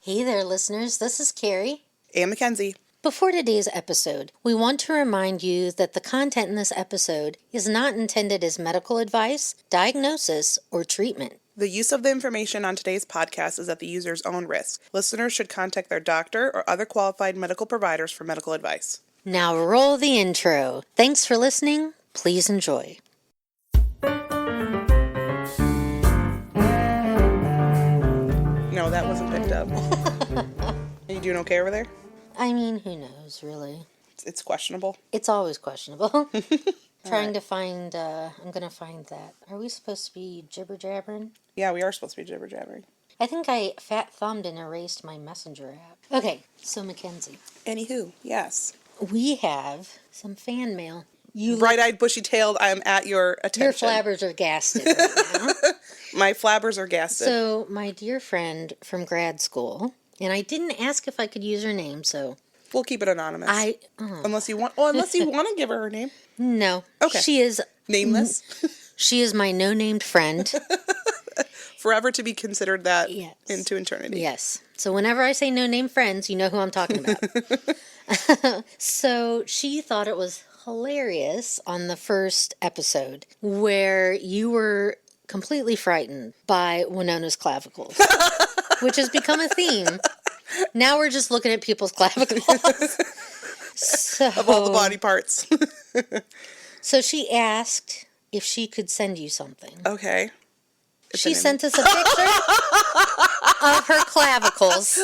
Hey there, listeners. This is Carrie. And Mackenzie. Before today's episode, we want to remind you that the content in this episode is not intended as medical advice, diagnosis, or treatment. The use of the information on today's podcast is at the user's own risk. Listeners should contact their doctor or other qualified medical providers for medical advice. Now roll the intro. Thanks for listening. Please enjoy. No, that wasn't picked up. Are you doing okay over there? I mean, who knows, really? It's questionable. It's always questionable. Trying to find, I'm going to find that. Are we supposed to be jibber-jabbering? Yeah, we are supposed to be jibber-jabbering. I think I fat-thumbed and erased my messenger app. Okay, so Mackenzie. Anywho, yes. We have some fan mail. Bright-eyed, bushy-tailed, I am at your attention. Your flabbers are gasted right now. My flabbers are gasted. So, my dear friend from grad school, and I didn't ask if I could use her name, so... We'll keep it anonymous. Unless you want to give her name. No. Okay. She is... Nameless? She is my no-named friend. Forever to be considered that into eternity. Yes. So whenever I say no-name friends, you know who I'm talking about. So she thought it was hilarious on the first episode where you were completely frightened by Winona's clavicles, which has become a theme. Now we're just looking at people's clavicles. So, of all the body parts. So she asked if she could send you something. Okay. She sent us a picture of her clavicles,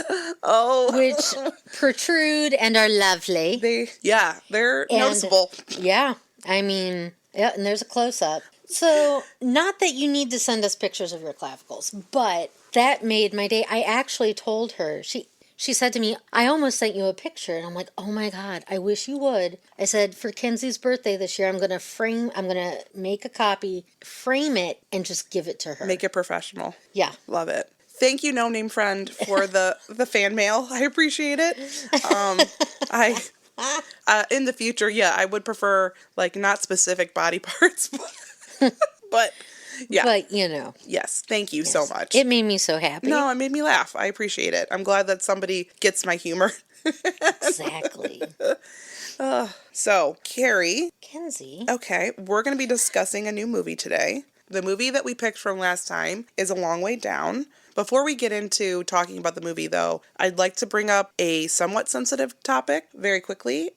which protrude and are lovely. They're noticeable. Yeah, I mean, and there's a close-up. So, not that you need to send us pictures of your clavicles, but that made my day. I actually told her, she said to me, I almost sent you a picture. And I'm like, oh my God, I wish you would. I said, for Kenzie's birthday this year, I'm going to make a copy, frame it, and just give it to her. Make it professional. Yeah. Love it. Thank you, no-name friend, for the fan mail. I appreciate it. In the future, I would prefer, not specific body parts, but... Yeah. But, you know. Yes. Thank you so much. It made me so happy. No, it made me laugh. I appreciate it. I'm glad that somebody gets my humor. Exactly. So, Carrie. Kenzie. Okay. We're going to be discussing a new movie today. The movie that we picked from last time is A Long Way Down. Before we get into talking about the movie, though, I'd like to bring up a somewhat sensitive topic very quickly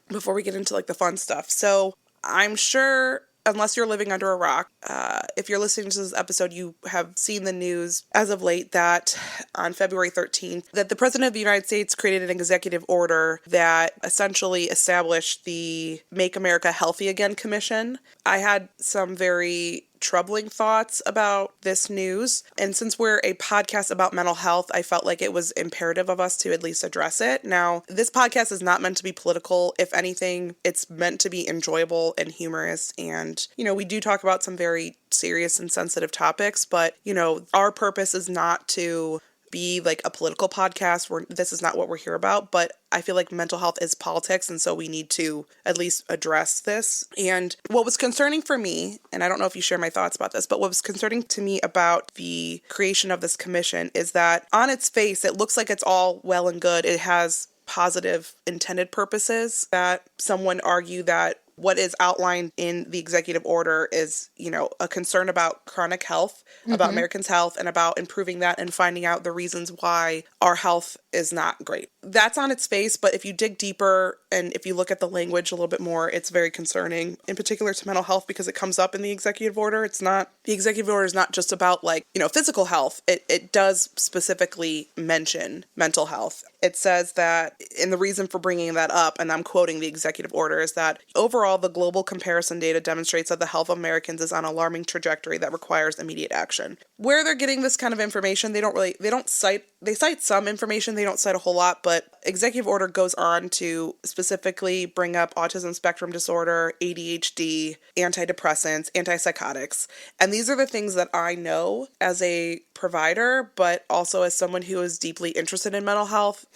before we get into, the fun stuff. So, I'm sure... Unless you're living under a rock, if you're listening to this episode, you have seen the news as of late that on February 13th, that the President of the United States created an executive order that essentially established the Make America Healthy Again Commission. I had some very troubling thoughts about this news, and since we're a podcast about mental health, I felt like it was imperative of us to at least address it. Now, this podcast is not meant to be political. If anything, it's meant to be enjoyable and humorous, and, we do talk about some very serious and sensitive topics, but, our purpose is not to be a political podcast. This is not what we're here about, but I feel like mental health is politics, and so we need to at least address this. And what was concerning for me, and I don't know if you share my thoughts about this, but what was concerning to me about the creation of this commission is that on its face, it looks like it's all well and good. It has positive intended purposes, that some would argue that what is outlined in the executive order is, a concern about chronic health, about Americans' health, and about improving that and finding out the reasons why our health is not great. That's on its face, but if you dig deeper and if you look at the language a little bit more, it's very concerning, in particular to mental health, because it comes up in the executive order. The executive order is not just about physical health. It does specifically mention mental health. It says that, and the reason for bringing that up, and I'm quoting the executive order, is that overall the global comparison data demonstrates that the health of Americans is on an alarming trajectory that requires immediate action. Where they're getting this kind of information, they cite some information, they don't cite a whole lot, but executive order goes on to specifically bring up autism spectrum disorder, ADHD, antidepressants, antipsychotics. And these are the things that I know as a provider, but also as someone who is deeply interested in mental health.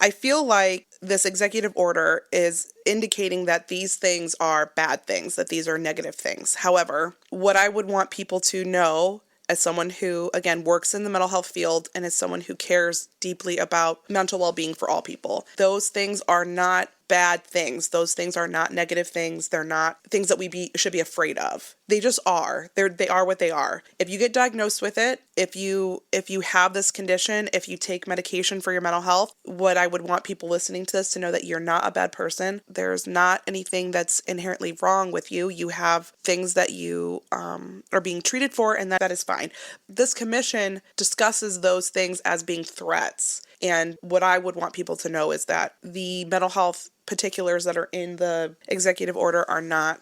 I feel like this executive order is indicating that these things are bad things, that these are negative things. However, what I would want people to know as someone who, again, works in the mental health field and as someone who cares deeply about mental well-being for all people. Those things are not bad things. Those things are not negative things. They're not things that should be afraid of. They just are. They are what they are. If you get diagnosed with it, if you have this condition, if you take medication for your mental health, what I would want people listening to this to know that you're not a bad person. There's not anything that's inherently wrong with you. You have things that you are being treated for, and that is fine. This commission discusses those things as being threats. And what I would want people to know is that the mental health particulars that are in the executive order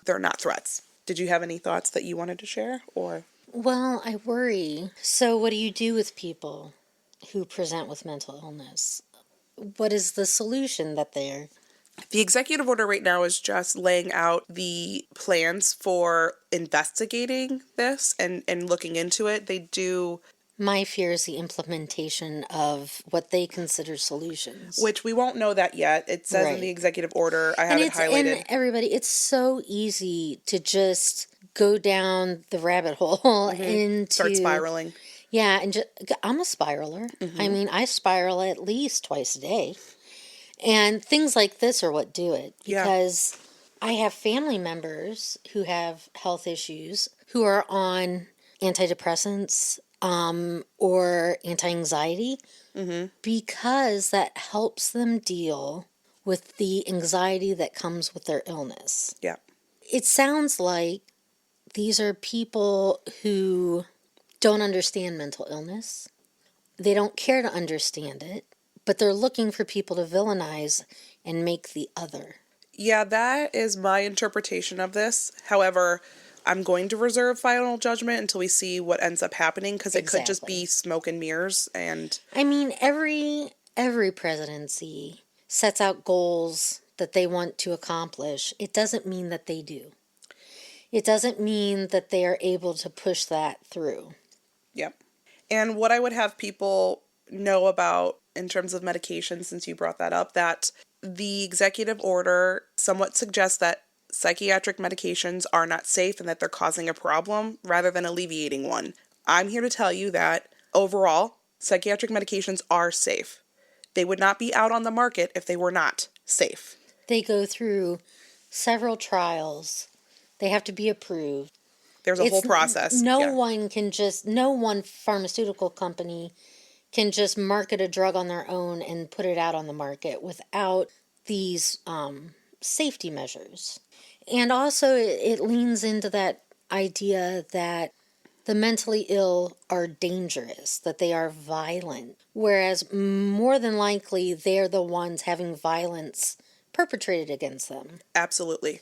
they're not threats. Did you have any thoughts that you wanted to share, or? Well, I worry. So what do you do with people who present with mental illness? What is the solution that they're... The executive order right now is just laying out the plans for investigating this and looking into it. They do... My fear is the implementation of what they consider solutions. Which we won't know that yet. It says in the executive order, I have it highlighted. And everybody, it's so easy to just go down the rabbit hole and start spiraling. Yeah, and I'm a spiraler. I mean, I spiral at least twice a day. And things like this are what do it. Because I have family members who have health issues who are on antidepressants, or anti-anxiety, because that helps them deal with the anxiety that comes with their illness. Yeah. It sounds like these are people who don't understand mental illness. They don't care to understand it, but they're looking for people to villainize and make the other. Yeah, that is my interpretation of this. However, I'm going to reserve final judgment until we see what ends up happening, because it could just be smoke and mirrors. And I mean, every presidency sets out goals that they want to accomplish. It doesn't mean that they do. It doesn't mean that they are able to push that through. Yep. And what I would have people know about in terms of medication, since you brought that up, that the executive order somewhat suggests that psychiatric medications are not safe and that they're causing a problem rather than alleviating one. I'm here to tell you that overall, psychiatric medications are safe. They would not be out on the market if they were not safe. They go through several trials. They have to be approved. There's a whole process. No one pharmaceutical company can just market a drug on their own and put it out on the market without these safety measures. And also it leans into that idea that the mentally ill are dangerous, that they are violent, whereas more than likely they're the ones having violence perpetrated against them. Absolutely.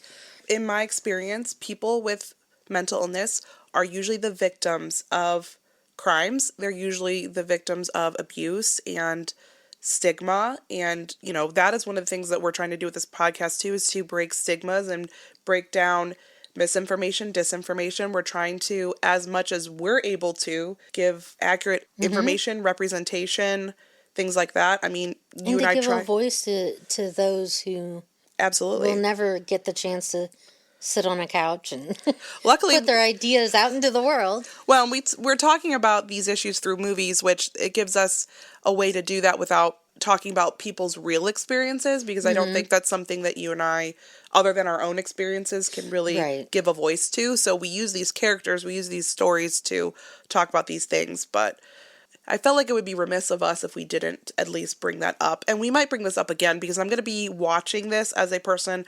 In my experience, people with mental illness are usually the victims of crimes. They're usually the victims of abuse and stigma, and that is one of the things that we're trying to do with this podcast too, is to break stigmas and break down misinformation, disinformation. We're trying to, as much as we're able to, give accurate information, representation, things like that. I mean, you and I try. And to give a voice to those who absolutely will never get the chance to sit on a couch and luckily put their ideas out into the world. Well, we're talking about these issues through movies, which it gives us a way to do that without talking about people's real experiences, because I don't think that's something that you and I, other than our own experiences, can really give a voice to. So we use these characters, we use these stories to talk about these things, but I felt like it would be remiss of us if we didn't at least bring that up. And we might bring this up again, because I'm going to be watching this as a person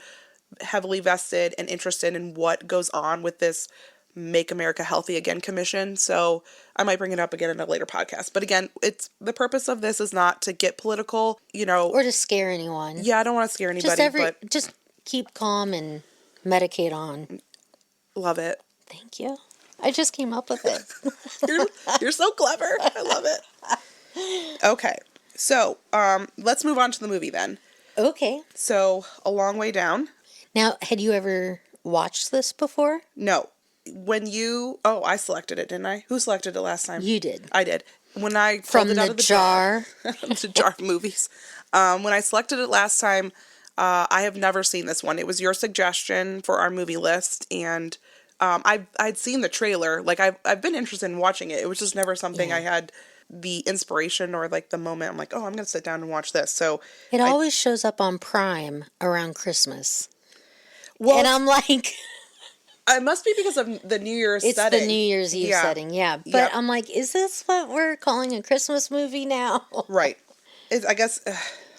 heavily vested and interested in what goes on with this Make America Healthy Again commission. So I might bring it up again in a later podcast. But again, it's the purpose of this is not to get political, or to scare anyone. Yeah, I don't want to scare anybody. But just keep calm and medicate on. Love it. Thank you. I just came up with it. You're so clever. I love it. Okay. So let's move on to the movie then. Okay. So A Long Way Down. Now, had you ever watched this before? No. I selected it, didn't I? Who selected it last time? You did. I did. When I from it the out of the jar, the jar of movies. When I selected it last time, I have never seen this one. It was your suggestion for our movie list, and I'd seen the trailer. Like I've been interested in watching it. It was just never something I had the inspiration or like the moment. I'm like, oh, I'm gonna sit down and watch this. So It always shows up on Prime around Christmas. well, And I'm like, it must be because of the New Year's it's setting. the New Year's Eve setting, yeah. But Yep. I'm like, is this what we're calling a Christmas movie now? Right. It's, I guess,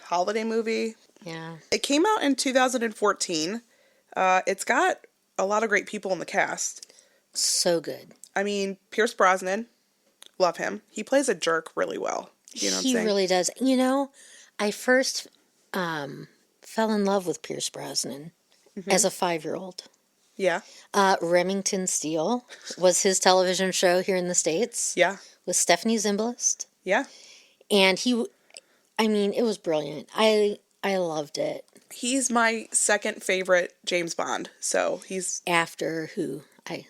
holiday movie. Yeah. It came out in 2014. It's got a lot of great people in the cast. So good. I mean, Pierce Brosnan, love him. He plays a jerk really well. You know what I'm He saying? really does. You know, I first fell in love with Pierce Brosnan as a 5-year-old. Yeah. Remington Steele was his television show here in the States. Yeah. With Stephanie Zimbalist. Yeah. And it was brilliant. I loved it. He's my second favorite James Bond. So he's After who?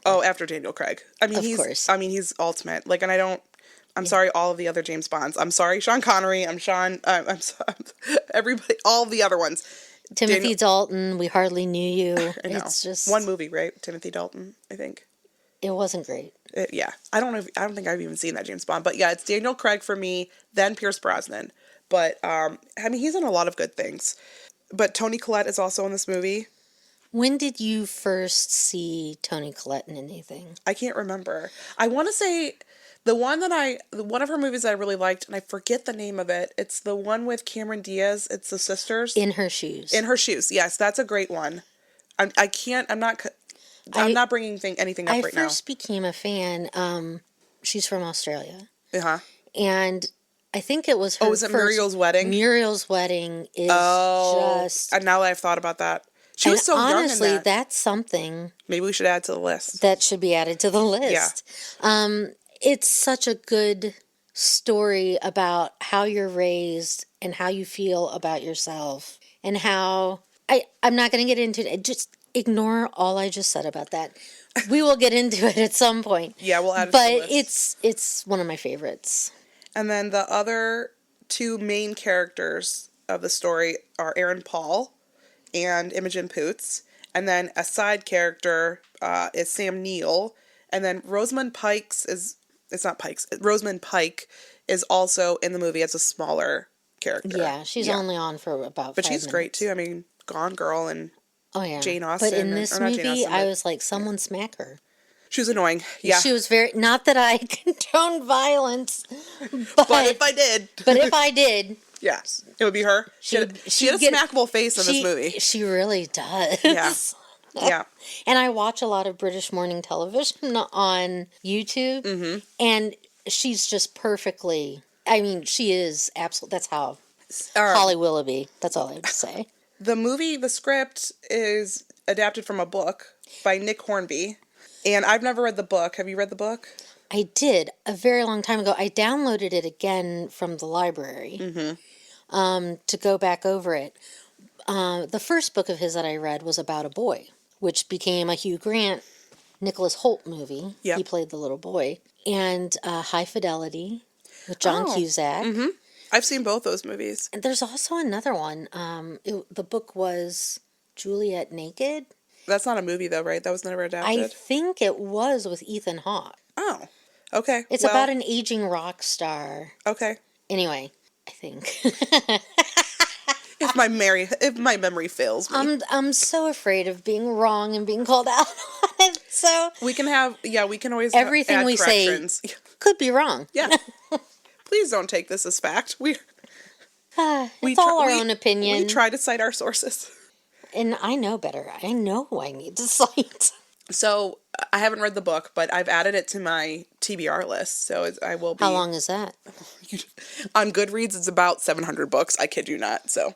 after Daniel Craig. I mean, Of course. He's ultimate. Like, and I'm sorry, all of the other James Bonds. I'm sorry, Sean Connery. I'm everybody, all the other ones. Timothy Dalton, We Hardly Knew You. I know. It's just one movie, right? Timothy Dalton, I think. It wasn't great. Yeah. I don't think I've even seen that James Bond. But yeah, it's Daniel Craig for me, then Pierce Brosnan. But, he's in a lot of good things. But Toni Collette is also in this movie. When did you first see Toni Collette in anything? I can't remember. I want to say one of her movies that I really liked, and I forget the name of it. It's the one with Cameron Diaz. It's the sisters. In Her Shoes. In Her Shoes. Yes, that's a great one. I'm not bringing anything up right now. I first became a fan. She's from Australia. Uh-huh. And I think it was her was it Muriel's Wedding? Muriel's Wedding is just... And now that I've thought about that. She was so honestly, young in that. That's something... Maybe we should add to the list. That should be added to the list. Yeah. It's such a good story about how you're raised and how you feel about yourself. And how... I'm not going to get into it. Just ignore all I just said about that. We will get into it at some point. Yeah, we'll add it to the list. But it's one of my favorites. And then the other two main characters of the story are Aaron Paul and Imogen Poots. And then a side character is Sam Neill. And then Rosamund Pike is also in the movie as a smaller character. Yeah, she's only on for about 5 minutes. But she's great too. I mean, Gone Girl and Jane Austen. But in this movie, I was like, someone smack her. She was annoying. Yeah. She was very, not that I condone violence. But if I did. But if I did. Yes. It would be her. She had a smackable face in this movie. She really does. Yeah. Yeah. And I watch a lot of British morning television on YouTube. Mm-hmm. And she's just perfectly, she is absolutely, that's how Holly Willoughby. That's all I have to say. The script is adapted from a book by Nick Hornby. And I've never read the book. Have you read the book? I did a very long time ago. I downloaded it again from the library to go back over it. The first book of his that I read was about a boy, which became a Hugh Grant, Nicholas Hoult movie. Yep. He played the little boy. And High Fidelity with John Cusack. Mm-hmm. I've seen both those movies. And there's also another one. The book was Juliet Naked. That's not a movie, though, right? That was never adapted? I think it was with Ethan Hawke. Oh, okay. It's about an aging rock star. Okay. Anyway, I think. If my memory fails me. I'm so afraid of being wrong and being called out on it. So we can always everything add we corrections. Say could be wrong. Yeah. Please don't take this as fact. It's all our own opinion. We try to cite our sources. And I know better. I know who I need to cite. So, I haven't read the book, but I've added it to my TBR list, so I will be... How long is that? On Goodreads, it's about 700 books. I kid you not, so...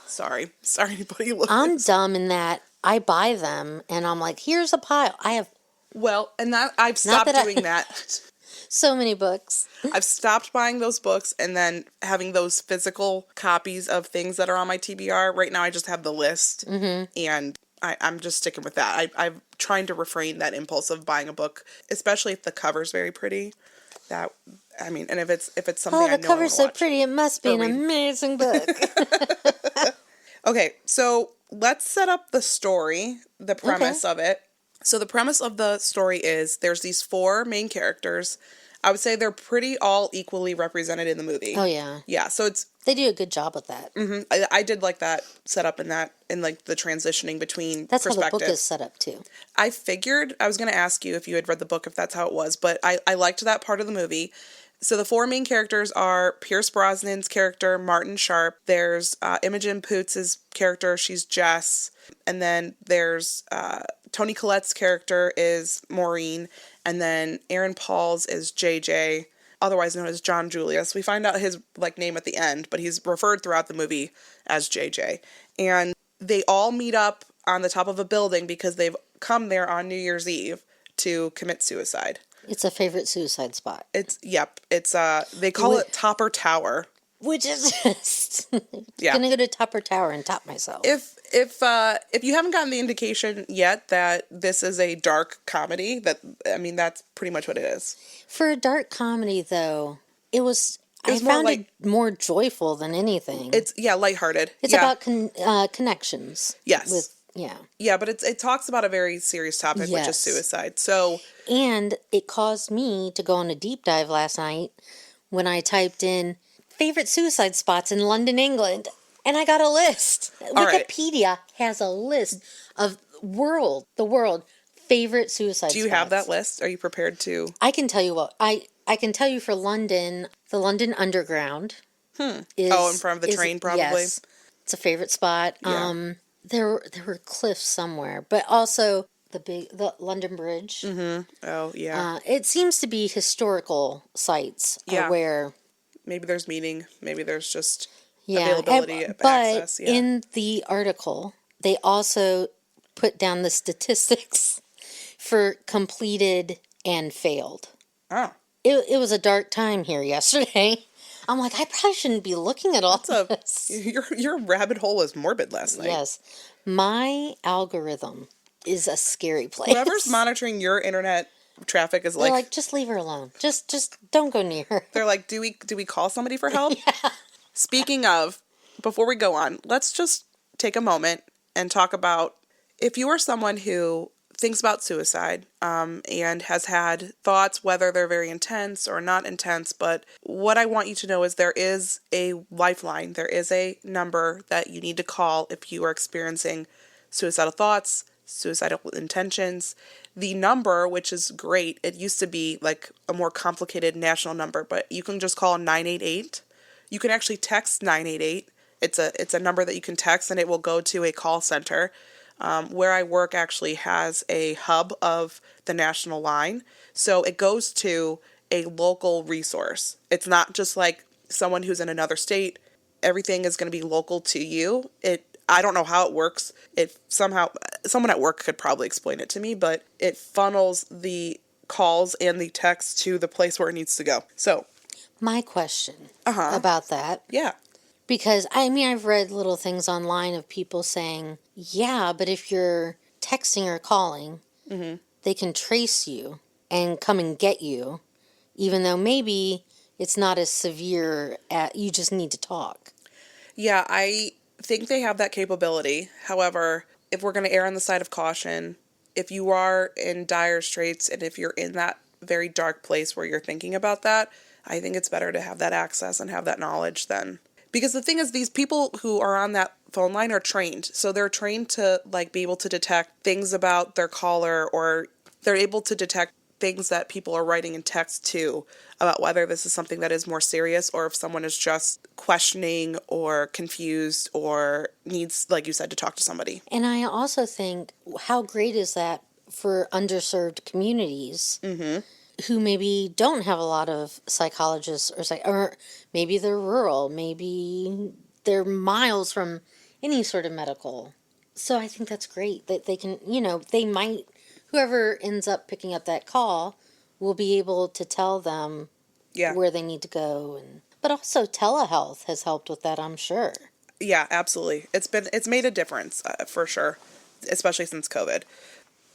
Sorry anybody looking. I'm dumb in that I buy them, and I'm like, here's a pile. I have... Well, and that I've stopped doing that. So many books. I've stopped buying those books and then having those physical copies of things that are on my TBR. Right now, I just have the list, and I'm just sticking with that. I'm trying to refrain that impulse of buying a book, especially if the cover's very pretty. And if it's something I know the cover's so pretty, it must be an amazing book. Okay, so let's set up the story, the premise of it. So the premise of the story is there's these 4 main characters. I would say they're pretty all equally represented in the movie. Oh, yeah. Yeah, so it's... They do a good job with that. I did like that setup in like the transitioning between That's perspectives. how the book is set up, too. I figured, I was going to ask you if you had read the book, if that's how it was, but I liked that part of the movie. So the 4 main characters are Pierce Brosnan's character, Martin Sharp. There's Imogen Poots' character, she's Jess. And then there's Toni Collette's character is Maureen. And then Aaron Paul's is JJ, otherwise known as John Julius. We find out his name at the end, but he's referred throughout the movie as JJ. And they all meet up on the top of a building because they've come there on New Year's Eve to commit suicide. It's a favorite suicide spot. It's they call it Topper Tower. Which is just Yeah. gonna go to Topper Tower and top myself. If you haven't gotten the indication yet that this is a dark comedy, that's pretty much what it is. For a dark comedy, though, I more found it more joyful than anything. It's lighthearted. It's about connections. Yes. Yeah. Yeah, but it talks about a very serious topic, which is Yes. suicide. So, And it caused me to go on a deep dive last night when I typed in favorite suicide spots in London, England, and I got a list. right. Wikipedia has a list of the world favorite suicide spots. do you have that list? Are you prepared to? I can tell you what. I can tell you for London, the London Underground is... in front of the train, probably? Yes. It's a favorite spot. Yeah. There were cliffs somewhere, but also the London Bridge. Mm-hmm. Oh, yeah. It seems to be historical sites where... Maybe there's meaning. Maybe there's just Yeah, availability of but access. Yeah. in the article, they also put down the statistics for completed and failed. Oh. It was a dark time here yesterday. I'm like, I probably shouldn't be looking at all this. Your rabbit hole was morbid last night. Yes. My algorithm is a scary place. Whoever's monitoring your internet traffic is They're like, just leave her alone. Just don't go near her. They're like, do we call somebody for help? Yeah. Speaking of, before we go on, let's just take a moment and talk about if you are someone who thinks about suicide and has had thoughts, whether they're very intense or not intense, but what I want you to know is there is a lifeline. There is a number that you need to call if you are experiencing suicidal thoughts, suicidal intentions. The number, which is great, it used to be like a more complicated national number, but you can just call 988. You can actually text 988. It's a number that you can text and it will go to a call center. Where I work actually has a hub of the national line. So it goes to a local resource. It's not just like someone who's in another state. Everything is going to be local to you. I don't know how it works. It somehow, someone at work could probably explain it to me, but it funnels the calls and the text to the place where it needs to go. So, my question about that. Yeah. Because, I've read little things online of people saying, yeah, but if you're texting or calling, they can trace you and come and get you, even though maybe it's not as severe, you just need to talk. Yeah, I think they have that capability. However, if we're going to err on the side of caution, if you are in dire straits and if you're in that very dark place where you're thinking about that, I think it's better to have that access and have that knowledge then. Because the thing is, these people who are on that phone line are trained. So they're trained to be able to detect things about their caller, or they're able to detect things that people are writing in text too about whether this is something that is more serious or if someone is just questioning or confused or needs, like you said, to talk to somebody. And I also think, how great is that for underserved communities who maybe don't have a lot of psychologists or maybe they're rural, maybe they're miles from any sort of medical. So I think that's great that they can, they might, whoever ends up picking up that call will be able to tell them where they need to go. But also telehealth has helped with that, I'm sure. Yeah, absolutely. It's made a difference for sure, especially since COVID.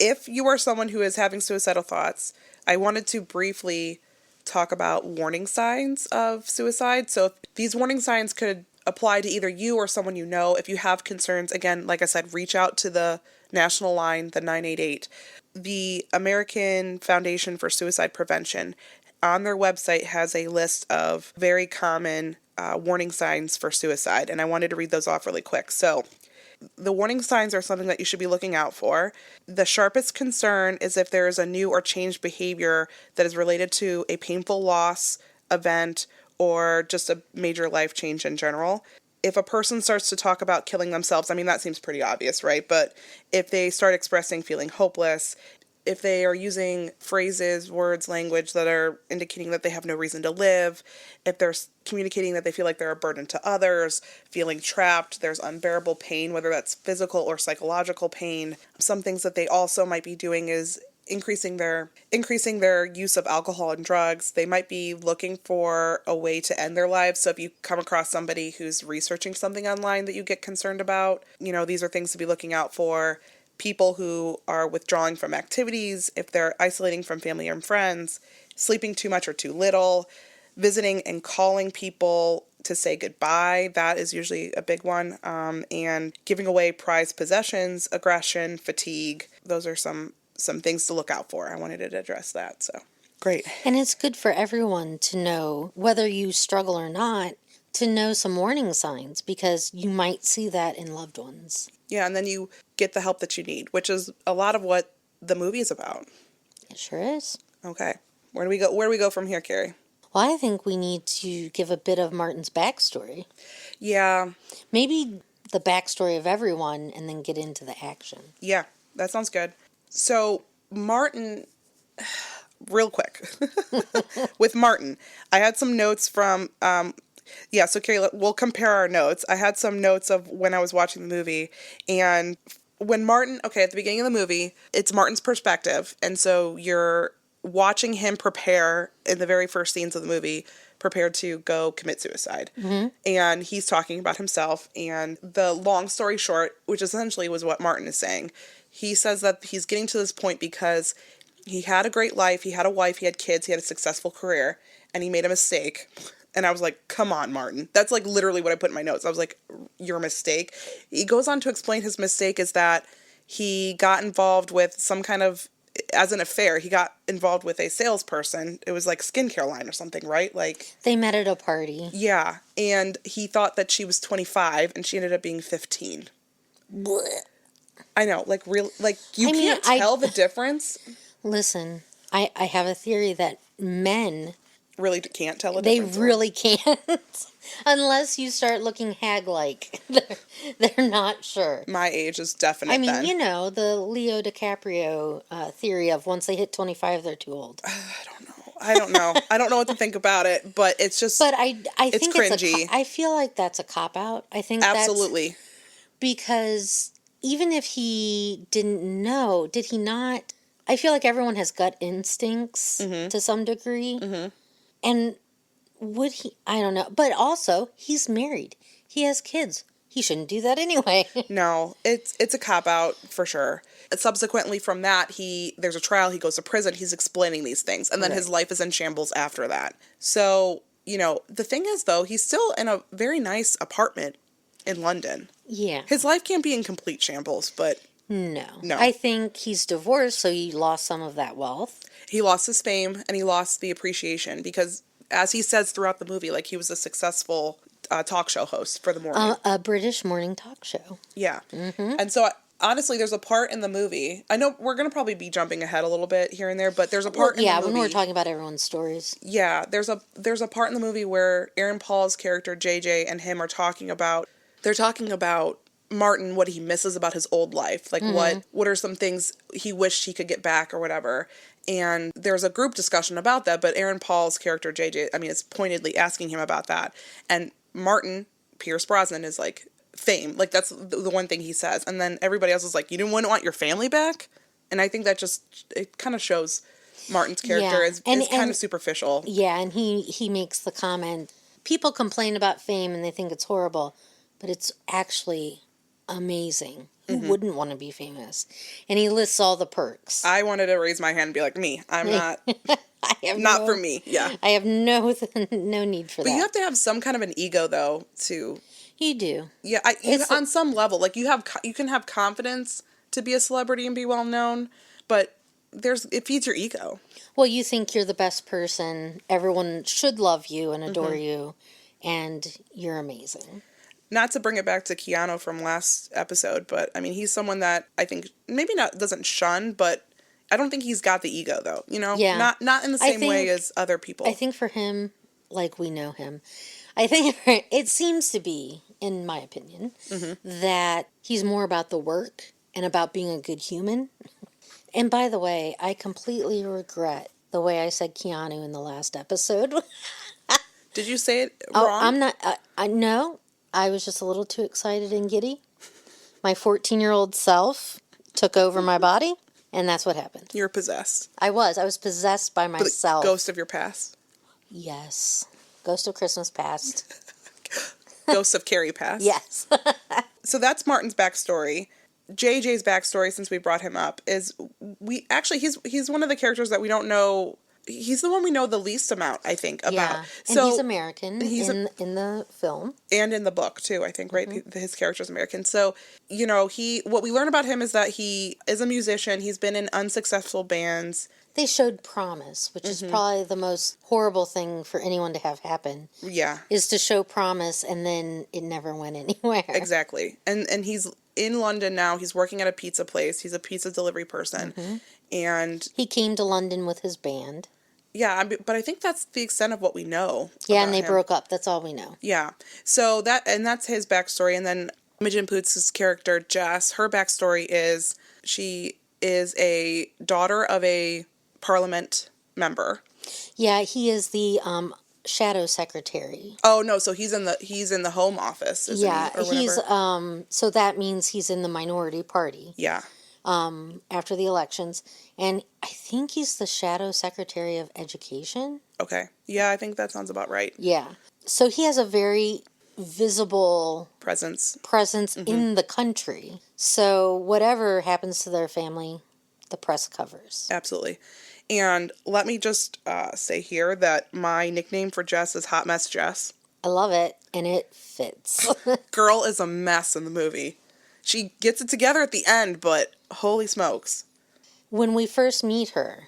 If you are someone who is having suicidal thoughts, I wanted to briefly talk about warning signs of suicide. So these warning signs could apply to either you or someone you know. If you have concerns, again, like I said, reach out to the national line, the 988. The American Foundation for Suicide Prevention, on their website, has a list of very common warning signs for suicide, and I wanted to read those off really quick. So, the warning signs are something that you should be looking out for. The sharpest concern is if there is a new or changed behavior that is related to a painful loss, event, or just a major life change in general. If a person starts to talk about killing themselves, I mean, that seems pretty obvious, right? But if they start expressing feeling hopeless, if they are using phrases, words, language that are indicating that they have no reason to live, if they're communicating that they feel like they're a burden to others, feeling trapped, there's unbearable pain, whether that's physical or psychological pain. Some things that they also might be doing is increasing their use of alcohol and drugs. They might be looking for a way to end their lives. So if you come across somebody who's researching something online that you get concerned about, these are things to be looking out for. People who are withdrawing from activities, if they're isolating from family and friends, sleeping too much or too little, visiting and calling people to say goodbye, that is usually a big one, and giving away prized possessions, aggression, fatigue. Those are some things to look out for. I wanted to address that, so great. And it's good for everyone to know, whether you struggle or not, to know some warning signs, because you might see that in loved ones. Yeah, and then you get the help that you need, which is a lot of what the movie is about. It sure is. Okay. Where do we go from here, Carrie? Well, I think we need to give a bit of Martin's backstory. Yeah. Maybe the backstory of everyone, and then get into the action. Yeah, that sounds good. So, Martin, real quick, with Martin, I had some notes from, so Carrie, we'll compare our notes. I had some notes of when I was watching the movie, and when Martin, at the beginning of the movie, it's Martin's perspective, and so you're watching him prepare in the very first scenes of the movie, prepared to go commit suicide. Mm-hmm. And he's talking about himself, and the long story short, which essentially was what Martin is saying, he says that he's getting to this point because he had a great life, he had a wife, he had kids, he had a successful career, and he made a mistake. And I was like, come on, Martin. That's like literally what I put in my notes. I was like, your mistake. He goes on to explain his mistake is that he got involved with some kind of, as an affair, he got involved with a salesperson. It was like skincare line or something, right? Like, they met at a party. Yeah. And he thought that she was 25 and she ended up being 15. Blech. I know, like, can't tell the difference. Listen, I have a theory that men really can't tell the difference. They really can't. Unless you start looking hag-like. They're not sure. My age is definite. I mean, the Leo DiCaprio theory of once they hit 25, they're too old. I don't know. I don't know what to think about it, but it's just. But I think it's cringy. I feel like that's a cop-out. I think absolutely. Because even if he didn't know, did he not? I feel like everyone has gut instincts to some degree. Mm-hmm. And would he? I don't know. But also, he's married. He has kids. He shouldn't do that anyway. No, it's a cop-out for sure. And subsequently from that, there's a trial, he goes to prison, he's explaining these things. And then his life is in shambles after that. So, the thing is, though, he's still in a very nice apartment in London. Yeah. His life can't be in complete shambles, but... No. I think he's divorced, so he lost some of that wealth. He lost his fame, and he lost the appreciation, because, as he says throughout the movie, like, he was a successful talk show host for the morning. A British morning talk show. Yeah. Mm-hmm. And so, honestly, there's a part in the movie, I know we're going to probably be jumping ahead a little bit here and there, but there's a part in the movie... Yeah, when we're talking about everyone's stories. Yeah, there's a part in the movie where Aaron Paul's character, JJ, and him are talking about... They're talking about Martin, what he misses about his old life. Like, what are some things he wished he could get back or whatever. And there's a group discussion about that, but Aaron Paul's character, JJ, is pointedly asking him about that. And Martin, Pierce Brosnan, is like, fame. Like, that's the one thing he says. And then everybody else is like, you didn't want your family back? And I think that it kind of shows Martin's character is kind of superficial. Yeah, and he makes the comment, people complain about fame and they think it's horrible, but it's actually amazing. Who wouldn't want to be famous? And he lists all the perks. I wanted to raise my hand and be like, me. I'm not. Not for me. Yeah. I have no need for But that. you have to have some kind of an ego, though, to... You do. Yeah, on some level, like, you can have confidence to be a celebrity and be well known, but it feeds your ego. Well, you think you're the best person. Everyone should love you and adore you, and you're amazing. Not to bring it back to Keanu from last episode, but I mean, he's someone that I think maybe not doesn't shun, but I don't think he's got the ego, though. You know, Yeah. not in the same way as other people. I think for him, like we know him, I think it seems to be, in my opinion, that he's more about the work and about being a good human. And by the way, I completely regret the way I said Keanu in the last episode. Did you say it wrong? I'm not. No, I was just a little too excited and giddy. My 14-year-old self took over my body, and that's what happened. You were possessed. I was possessed by myself. The ghost of your past. Yes. Ghost of Christmas past. Ghost of Carrie past. Yes. So that's Martin's backstory. JJ's backstory, since we brought him up, is he's one of the characters that we don't know. He's the one we know the least amount, I think, about. Yeah. And so he's American in the film. And in the book, too, I think, right? His character's American. So, you know, what we learn about him is that he is a musician. He's been in unsuccessful bands. They showed promise, which is probably the most horrible thing for anyone to have happen. Yeah. Is to show promise, and then it never went anywhere. Exactly. And he's in London now. He's working at a pizza place. He's a pizza delivery person. And he came to London with his band. Yeah, but I think that's the extent of what we know. Yeah, and they broke up. That's all we know. Yeah. So that's his backstory. And then Imogen Poots' character, Jess, her backstory is she is a daughter of a Parliament member. Yeah, he is the shadow secretary. Oh no, so he's in the Home Office, isn't he? Or he's so that means he's in the minority party. Yeah. After the elections, and I think he's the shadow secretary of education. Okay. Yeah, I think that sounds about right. Yeah. So he has a very visible presence in the country. So whatever happens to their family, the press covers. Absolutely. And let me just say here that my nickname for Jess is Hot Mess Jess. I love it, and it fits. Girl is a mess in the movie. She gets it together at the end, but holy smokes. When we first meet her,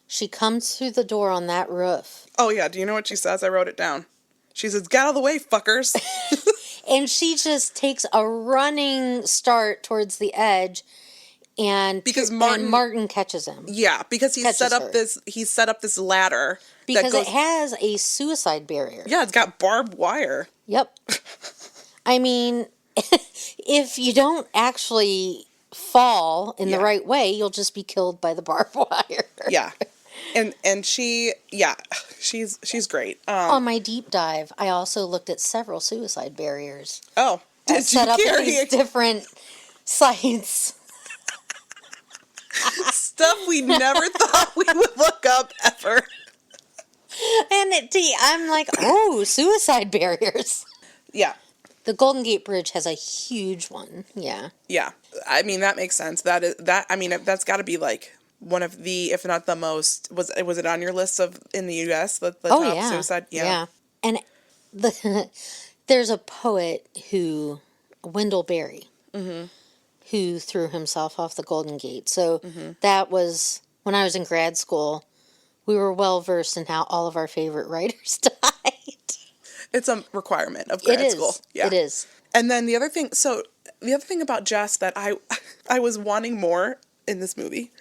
she comes through the door on that roof. Oh, yeah. Do you know what she says? I wrote it down. She says, "Get out of the way, fuckers." And she just takes a running start towards the edge, and Martin catches him. Yeah, because he set up this ladder. Because it has a suicide barrier. Yeah, it's got barbed wire. Yep. I mean, if you don't actually fall in the right way, you'll just be killed by the barbed wire. Yeah. And she's great. On my deep dive, I also looked at several suicide barriers. Oh, did set up at these different sites. Stuff we never thought we would look up ever. And I'm like, oh, suicide barriers. Yeah. The Golden Gate Bridge has a huge one. Yeah. Yeah. I mean, that makes sense. That's got to be like one of the, if not the most, was it on your list in the U.S., the top suicide? Yeah. And there's a poet Wendell Berry, who threw himself off the Golden Gate. So that was, when I was in grad school, we were well versed in how all of our favorite writers died. It's a requirement of grad school. Yeah. It is. And then the other thing about Jess that I was wanting more in this movie,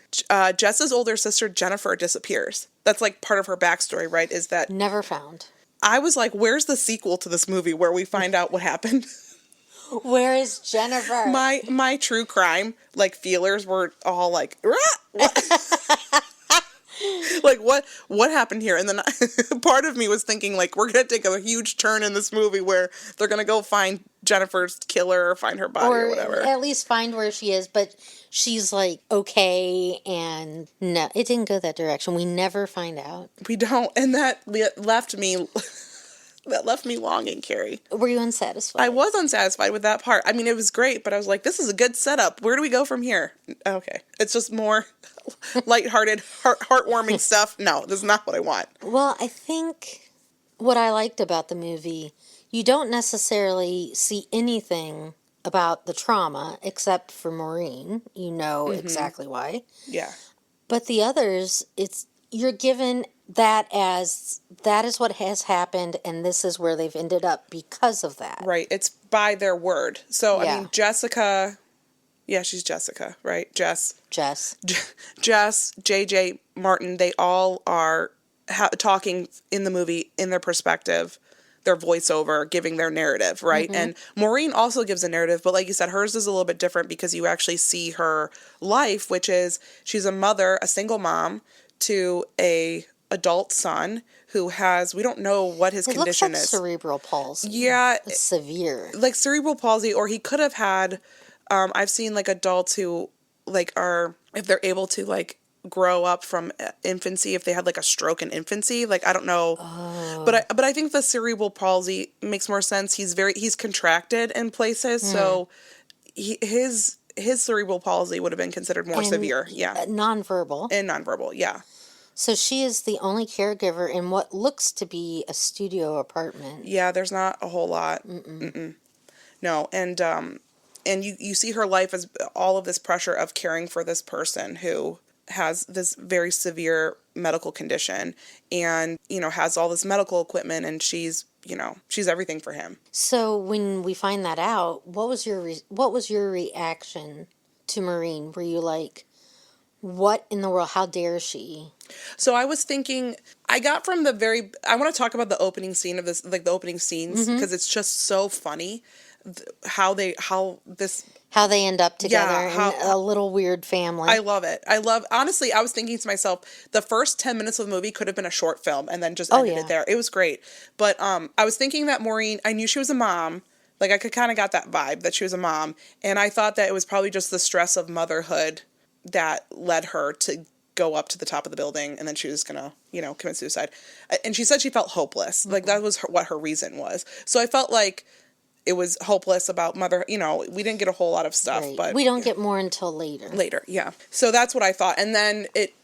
Jess's older sister Jennifer disappears. That's like part of her backstory, right? Is that never found. I was like, where's the sequel to this movie where we find out what happened? Where is Jennifer? My true crime feelers were all like, like what happened here? And then part of me was thinking like, we're gonna take a huge turn in this movie where they're gonna go find Jennifer's killer or find her body or whatever. At least find where she is, but she's like okay, and no, it didn't go that direction. We never find out. We don't, and that left me That left me longing, Carrie. Were you unsatisfied? I was unsatisfied with that part. I mean, it was great, but I was like, this is a good setup. Where do we go from here? Okay. It's just more lighthearted, heartwarming stuff. No, this is not what I want. Well, I think what I liked about the movie, you don't necessarily see anything about the trauma except for Maureen. You know exactly why. Yeah. But the others, you're given that as that is what has happened and this is where they've ended up because of that. Right. It's by their word. So, Yeah. I mean, Jessica, yeah, she's Jessica, right? Jess, JJ, Martin, they all are talking in the movie in their perspective, their voiceover, giving their narrative, right? And Maureen also gives a narrative, but like you said, hers is a little bit different because you actually see her life, which is she's a mother, a single mom to a adult son who has, we don't know what his condition looks like is. cerebral palsy. Yeah. It's severe. Like cerebral palsy, or he could have had, I've seen like adults who like are, if they're able to like grow up from infancy, if they had like a stroke in infancy, like I don't know. Oh. But I think the cerebral palsy makes more sense. He's contracted in places, so his cerebral palsy would have been considered more severe. Yeah. Nonverbal. And nonverbal, yeah. So she is the only caregiver in what looks to be a studio apartment. Yeah, there's not a whole lot. No, and you see her life as all of this pressure of caring for this person who has this very severe medical condition and, has all this medical equipment, and she's everything for him. So when we find that out, what was your reaction to Maureen? Were you like, what in the world? How dare she? So I was thinking, I got from I want to talk about the opening scene of this, like the opening scenes, because it's just so funny how they end up together in a little weird family. I love it. Honestly, I was thinking to myself, the first 10 minutes of the movie could have been a short film and then just ended it there. It was great. But I was thinking that Maureen, I knew she was a mom. Like I could kind of got that vibe that she was a mom. And I thought that it was probably just the stress of motherhood that led her to go up to the top of the building, and then she was gonna, commit suicide. And she said she felt hopeless. Like that was what her reason was. So I felt like it was hopeless about mother. We didn't get a whole lot of stuff, but we don't get more until later. Later, yeah. So that's what I thought, and then it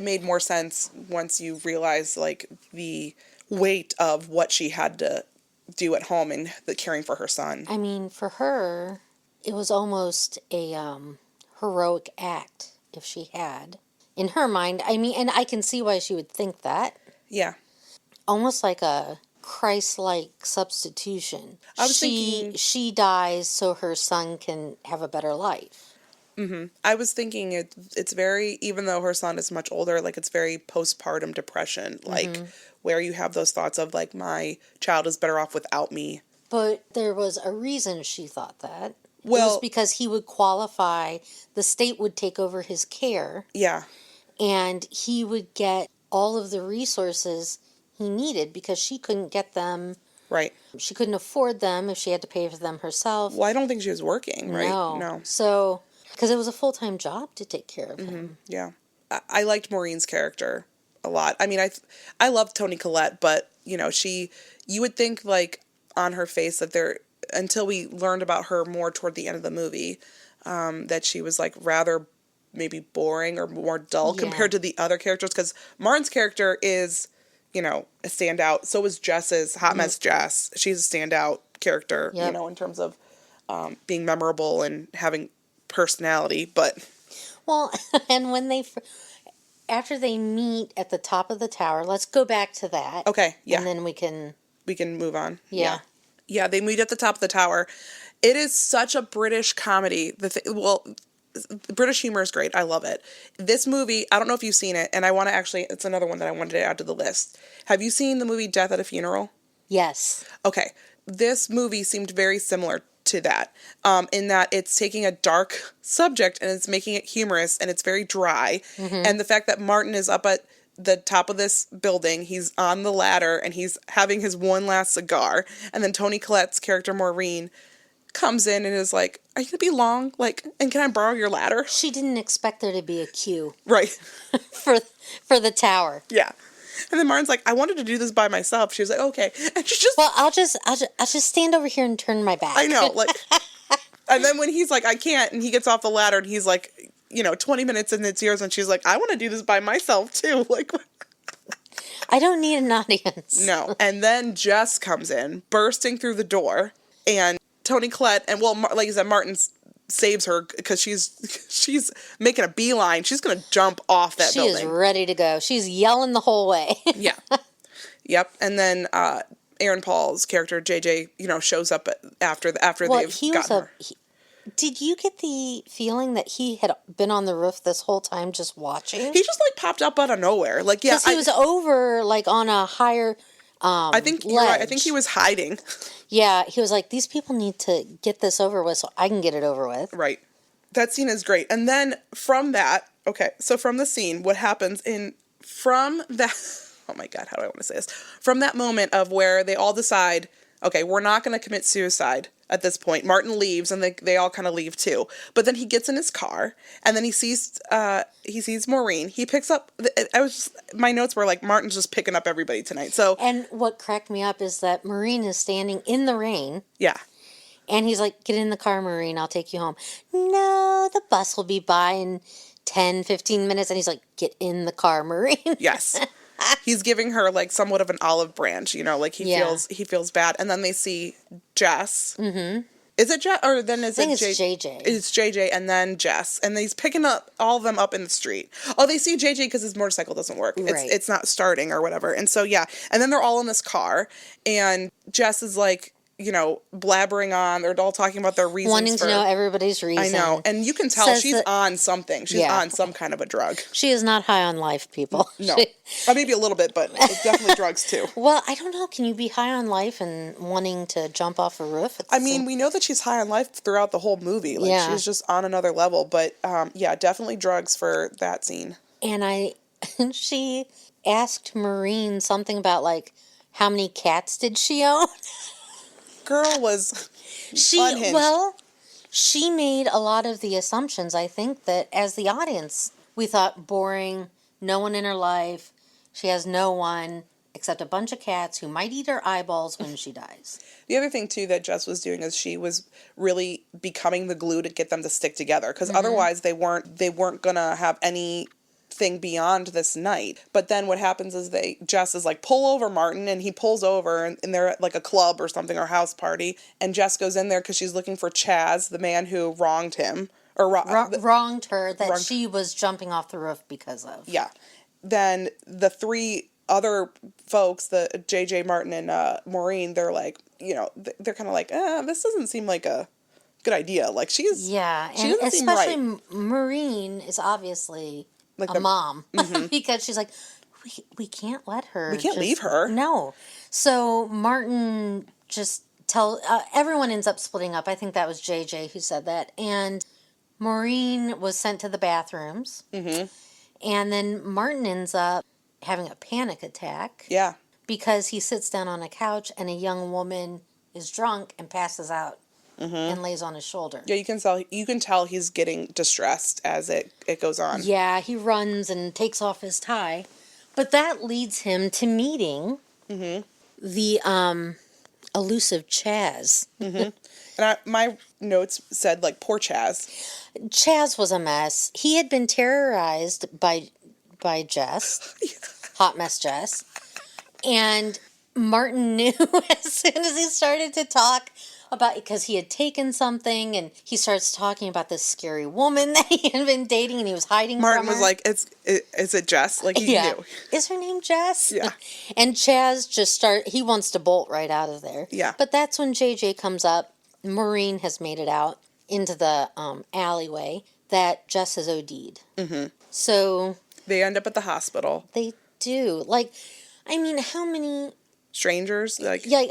made more sense once you realize like the weight of what she had to do at home and the caring for her son. I mean, for her, it was almost a heroic act if she had. In her mind, I mean, and I can see why she would think that. Yeah. Almost like a Christ-like substitution. I was thinking she dies so her son can have a better life. Mm-hmm. I was thinking it's very, even though her son is much older, like it's very postpartum depression, like where you have those thoughts of like, my child is better off without me. But there was a reason she thought that. Well, it was because he would qualify, the state would take over his care. Yeah. And he would get all of the resources he needed because she couldn't get them. Right. She couldn't afford them if she had to pay for them herself. Well, I don't think she was working, right? No. So, because it was a full-time job to take care of him. Yeah. I liked Maureen's character a lot. I mean, I love Toni Collette, but, you would think, like, on her face that until we learned about her more toward the end of the movie, that she was, like, rather maybe boring or more dull compared to the other characters, because Martin's character is, a standout. So is Jess's, Hot Mess Jess. She's a standout character, in terms of being memorable and having personality, but... Well, and when after they meet at the top of the tower, let's go back to that. Okay, yeah. And then we can move on. Yeah. Yeah, they meet at the top of the tower. It is such a British comedy. British humor is great. I love it. This movie, I don't know if you've seen it, and it's another one that I wanted to add to the list. Have you seen the movie Death at a Funeral? Yes. Okay. This movie seemed very similar to that, in that it's taking a dark subject and it's making it humorous, and it's very dry. And the fact that Martin is up at the top of this building, he's on the ladder, and he's having his one last cigar, and then Toni Collette's character, Maureen, comes in and is like, are you going to be long? Like, and can I borrow your ladder? She didn't expect there to be a queue. Right. for the tower. Yeah. And then Martin's like, I wanted to do this by myself. She was like, okay. And she just... Well, I'll just stand over here and turn my back. I know, like... And then when he's like, I can't, and he gets off the ladder, and he's like, 20 minutes in, it's yours, and she's like, I want to do this by myself, too. Like... I don't need an audience. No. And then Jess comes in, bursting through the door, and Toni Collette, and like you said, Martin saves her because she's making a beeline. She's going to jump off that building. She is ready to go. She's yelling the whole way. Yeah. Yep. And then Aaron Paul's character, JJ, shows up after they've gotten her. Did you get the feeling that he had been on the roof this whole time just watching? He just, like, popped up out of nowhere. Like, yeah. Because he was over, like, on a higher I think you're right. I think he was hiding. Yeah, he was like, these people need to get this over with so I can get it over with. Right. That scene is great. And then from that, from the scene, what happens from that, oh my God, how do I want to say this? From that moment of where they all decide, okay, we're not going to commit suicide at this point. Martin leaves, and they all kind of leave too. But then he gets in his car, and then he sees Maureen. He picks up. My notes were like, Martin's just picking up everybody tonight. So, and what cracked me up is that Maureen is standing in the rain. Yeah. And he's like, get in the car, Maureen. I'll take you home. No, the bus will be by in 10, 15 minutes. And he's like, get in the car, Maureen. Yes. He's giving her like somewhat of an olive branch, like he feels bad. And then they see Jess. Mm-hmm. Is it Jess? Or then is it it's JJ? It's JJ and then Jess. And he's picking up all of them up in the street. Oh, they see JJ because his motorcycle doesn't work. Right. It's not starting or whatever. And so, yeah. And then they're all in this car. And Jess is like, blabbering on. They're all talking about their reasons. Wanting to know everybody's reason. I know. And you can tell she's on something. She's on some kind of a drug. She is not high on life, people. No. Maybe a little bit, but it's definitely drugs too. Well, I don't know. Can you be high on life and wanting to jump off a roof? We know that she's high on life throughout the whole movie. Like, she's just on another level. But, definitely drugs for that scene. And she asked Maureen something about, like, how many cats did she own? Girl was unhinged. Well, she made a lot of the assumptions, I think, that as the audience, we thought boring, no one in her life, she has no one except a bunch of cats who might eat her eyeballs when she dies. The other thing, too, that Jess was doing is she was really becoming the glue to get them to stick together. Because otherwise they weren't going to have anything beyond this night. But then what happens is Jess is like, pull over, Martin, and he pulls over, and they're at like a club or something, or house party, and Jess goes in there because she's looking for Chaz, the man who wronged him, or wronged her, that she was jumping off the roof because of. Yeah. Then the three other folks, the JJ, Martin, and Maureen, they're like, they're kind of like, this doesn't seem like a good idea. Like, she doesn't seem right. Especially Maureen is obviously like a mom, because she's like, we can't let her. We can't leave her. No. So Martin just everyone ends up splitting up. I think that was JJ who said that. And Maureen was sent to the bathrooms. Mm-hmm. And then Martin ends up having a panic attack. Yeah. Because he sits down on a couch and a young woman is drunk and passes out. Mm-hmm. And lays on his shoulder. Yeah, you can tell he's getting distressed as it goes on. Yeah, he runs and takes off his tie. But that leads him to meeting the elusive Chaz. Mm-hmm. And my notes said, like, poor Chaz. Chaz was a mess. He had been terrorized by Jess. Hot mess Jess. And Martin knew as soon as he started to talk about, because he had taken something, and he starts talking about this scary woman that he had been dating, and he was hiding Martin from her. Was like, is it Jess? Like, he knew. Is her name Jess? Yeah. And Chaz he wants to bolt right out of there. Yeah. But that's when JJ comes up. Maureen has made it out into the alleyway that Jess has OD'd. Mm-hmm. So they end up at the hospital. They do. Like, I mean, how many strangers, like, yeah,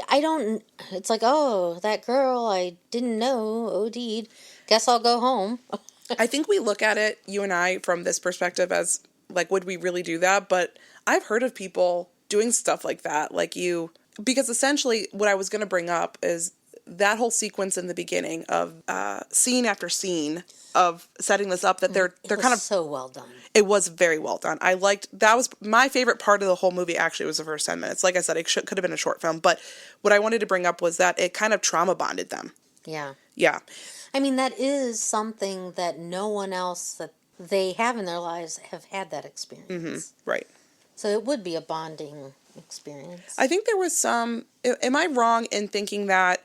it's like, oh, that girl I didn't know OD'd, guess I'll go home. I think we look at it, you and I, from this perspective as, like, would we really do that? But I've heard of people doing stuff like that, because essentially what I was going to bring up is that whole sequence in the beginning of scene after scene of setting this up, that they're kind of so well done. It was very well done. That was my favorite part of the whole movie. Actually, was the first 10 minutes. Like I said, could have been a short film, but what I wanted to bring up was that it kind of trauma bonded them. Yeah. Yeah. I mean, that is something that no one else that they have in their lives have had that experience. Mm-hmm. Right. So it would be a bonding experience. I think there was some... Am I wrong in thinking that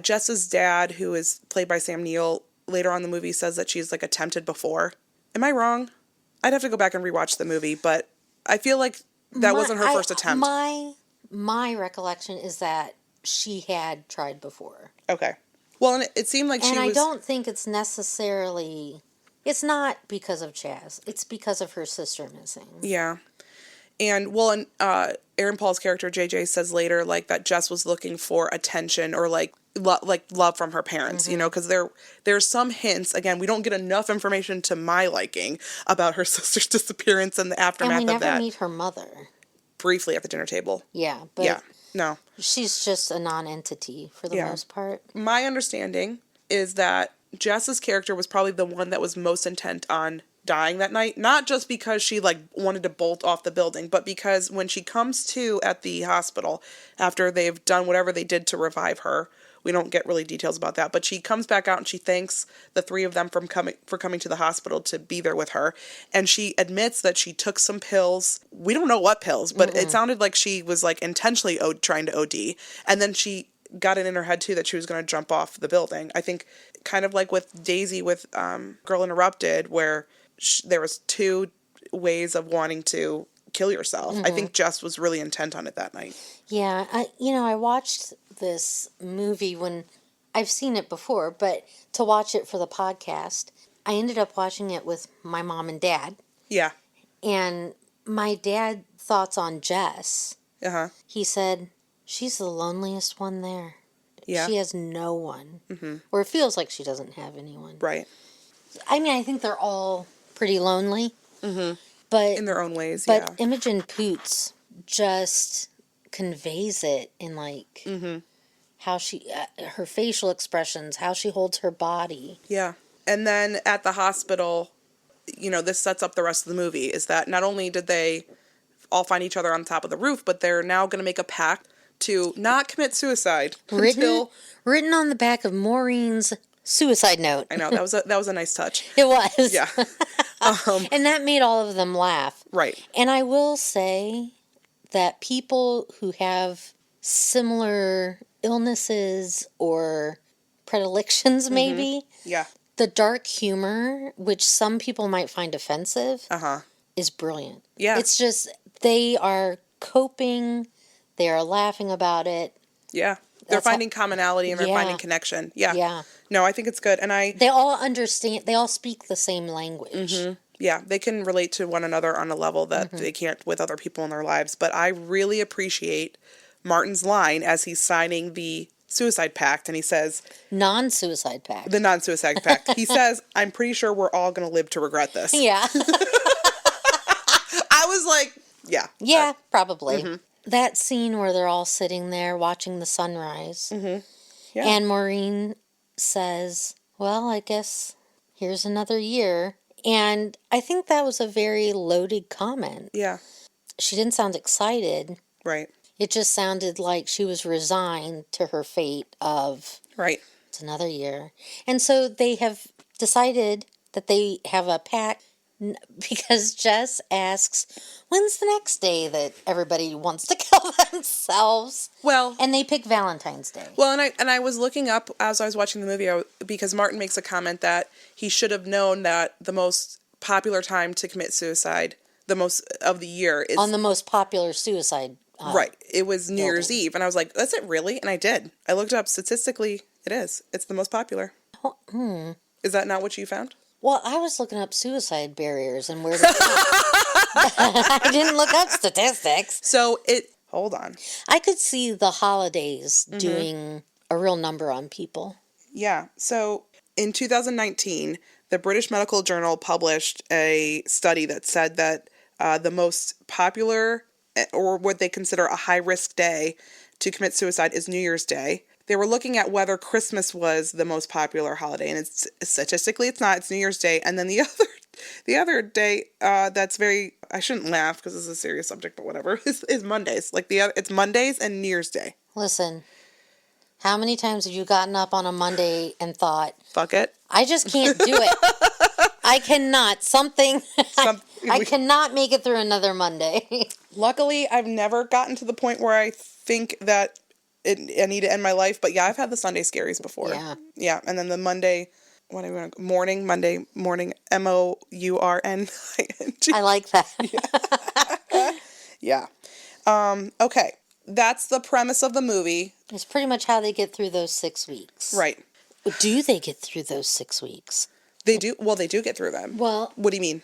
Jess's dad, who is played by Sam Neill, later on in the movie says that she's, like, attempted before? Am I wrong? I'd have to go back and rewatch the movie, but I feel like that wasn't her first attempt. My recollection is that she had tried before. Okay. Well, and it seemed like she was... And I don't think it's necessarily... It's not because of Chaz. It's because of her sister missing. Yeah. And, well, and Aaron Paul's character, JJ, says later, like, that Jess was looking for attention or, like love from her parents, you know, because there's some hints. Again, we don't get enough information to my liking about her sister's disappearance and the aftermath of that. And we never meet her mother. Briefly at the dinner table. Yeah, but... Yeah, no. She's just a non-entity for the most part. My understanding is that Jess's character was probably the one that was most intent on dying that night, not just because she like wanted to bolt off the building, but because when she comes to at the hospital after they've done whatever they did to revive her, we don't get really details about that, but she comes back out and she thanks the three of them for coming to the hospital to be there with her, and she admits that she took some pills. We don't know what pills, but it sounded like she was like intentionally trying to OD, and then she got it in her head too that she was going to jump off the building. I think kind of like with Daisy with Girl Interrupted, where there was two ways of wanting to kill yourself. I think Jess was really intent on it that night. Yeah, I watched this movie when I've seen it before, but to watch it for the podcast, I ended up watching it with my mom and dad. Yeah. And my dad thoughts on Jess. Uh-huh. He said, she's the loneliest one there. Yeah. She has no one. Mm-hmm. Or it feels like she doesn't have anyone. Right. I mean, I think they're all pretty lonely. Mm-hmm. But, in their own ways, but Imogen Poots just conveys it in, like, how she, her facial expressions, how she holds her body. Yeah. And then at the hospital, you know, this sets up the rest of the movie, is that not only did they all find each other on top of the roof, but they're now going to make a pact to not commit suicide written on the back of Maureen's suicide note. I know, that was a nice touch. It was. Yeah. And that made all of them laugh. Right. And I will say that people who have similar illnesses or predilections, maybe, yeah, the dark humor, which some people might find offensive, is brilliant. Yeah. It's just, they are coping, they are laughing about it. Yeah. They're finding commonality and they're finding connection. Yeah. Yeah. No, I think it's good. And they all understand, they all speak the same language. Yeah, they can relate to one another on a level that they can't with other people in their lives. But I really appreciate Martin's line as he's signing the suicide pact, and he says... Non-suicide pact. The non-suicide pact. He says, I'm pretty sure we're all going to live to regret this. Yeah. I was like, yeah. Yeah, probably. That scene where they're all sitting there watching the sunrise. Yeah. And Maureen says, well, I guess here's another year. And I think that was a very loaded comment. Yeah. She didn't sound excited. Right. It just sounded like she was resigned to her fate of... Right. It's another year. And so they have decided that they have a pact because Jess asks, when's the next day that everybody wants to kill themselves? Well... And they pick Valentine's Day. Well, and I was looking up as I was watching the movie, because Martin makes a comment that he should have known that the most popular time to commit suicide, the most of the year, is... On the most popular suicide right. It was New Year's Eve. And I was like, that's it really? And I did. I looked it up. Statistically, it is. It's the most popular. Is that not what you found? Well, I was looking up suicide barriers and where to I didn't look up statistics. So hold on. I could see the holidays doing a real number on people. Yeah. So in 2019, the British Medical Journal published a study that said that the most popular, or what they consider a high-risk day to commit suicide, is New Year's Day. they were looking at whether Christmas was the most popular holiday, and it's statistically it's not. It's New Year's Day, and then the other day that's very, I shouldn't laugh because this is a serious subject, but whatever, is Mondays. Like it's Mondays and New Year's Day. Listen, how many times have you gotten up on a Monday and thought, fuck it, I just can't do it. I cannot. I cannot make it through another Monday. Luckily, I've never gotten to the point where I think that I need to end my life. But yeah, I've had the Sunday scaries before. Yeah. Yeah, and then the Monday, Monday morning, MOURN. I like that. Yeah. Okay. That's the premise of the movie. It's pretty much how they get through those 6 weeks. Right. Do they get through those 6 weeks? They do. Well, they do get through them. Well, what do you mean?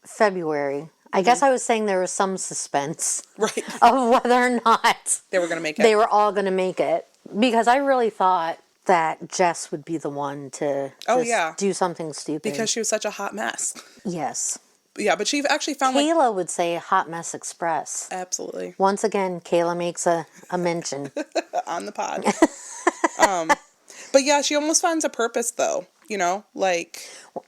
February. I guess I was saying there was some suspense. Right. Of whether or not they were going to make it. They were all going to make it. Because I really thought that Jess would be the one to do something stupid. Because she was such a hot mess. Yes. Yeah, but she actually found Kayla would say Hot Mess Express. Absolutely. Once again, Kayla makes a mention. On the pod. But yeah, she almost finds a purpose though. You know, like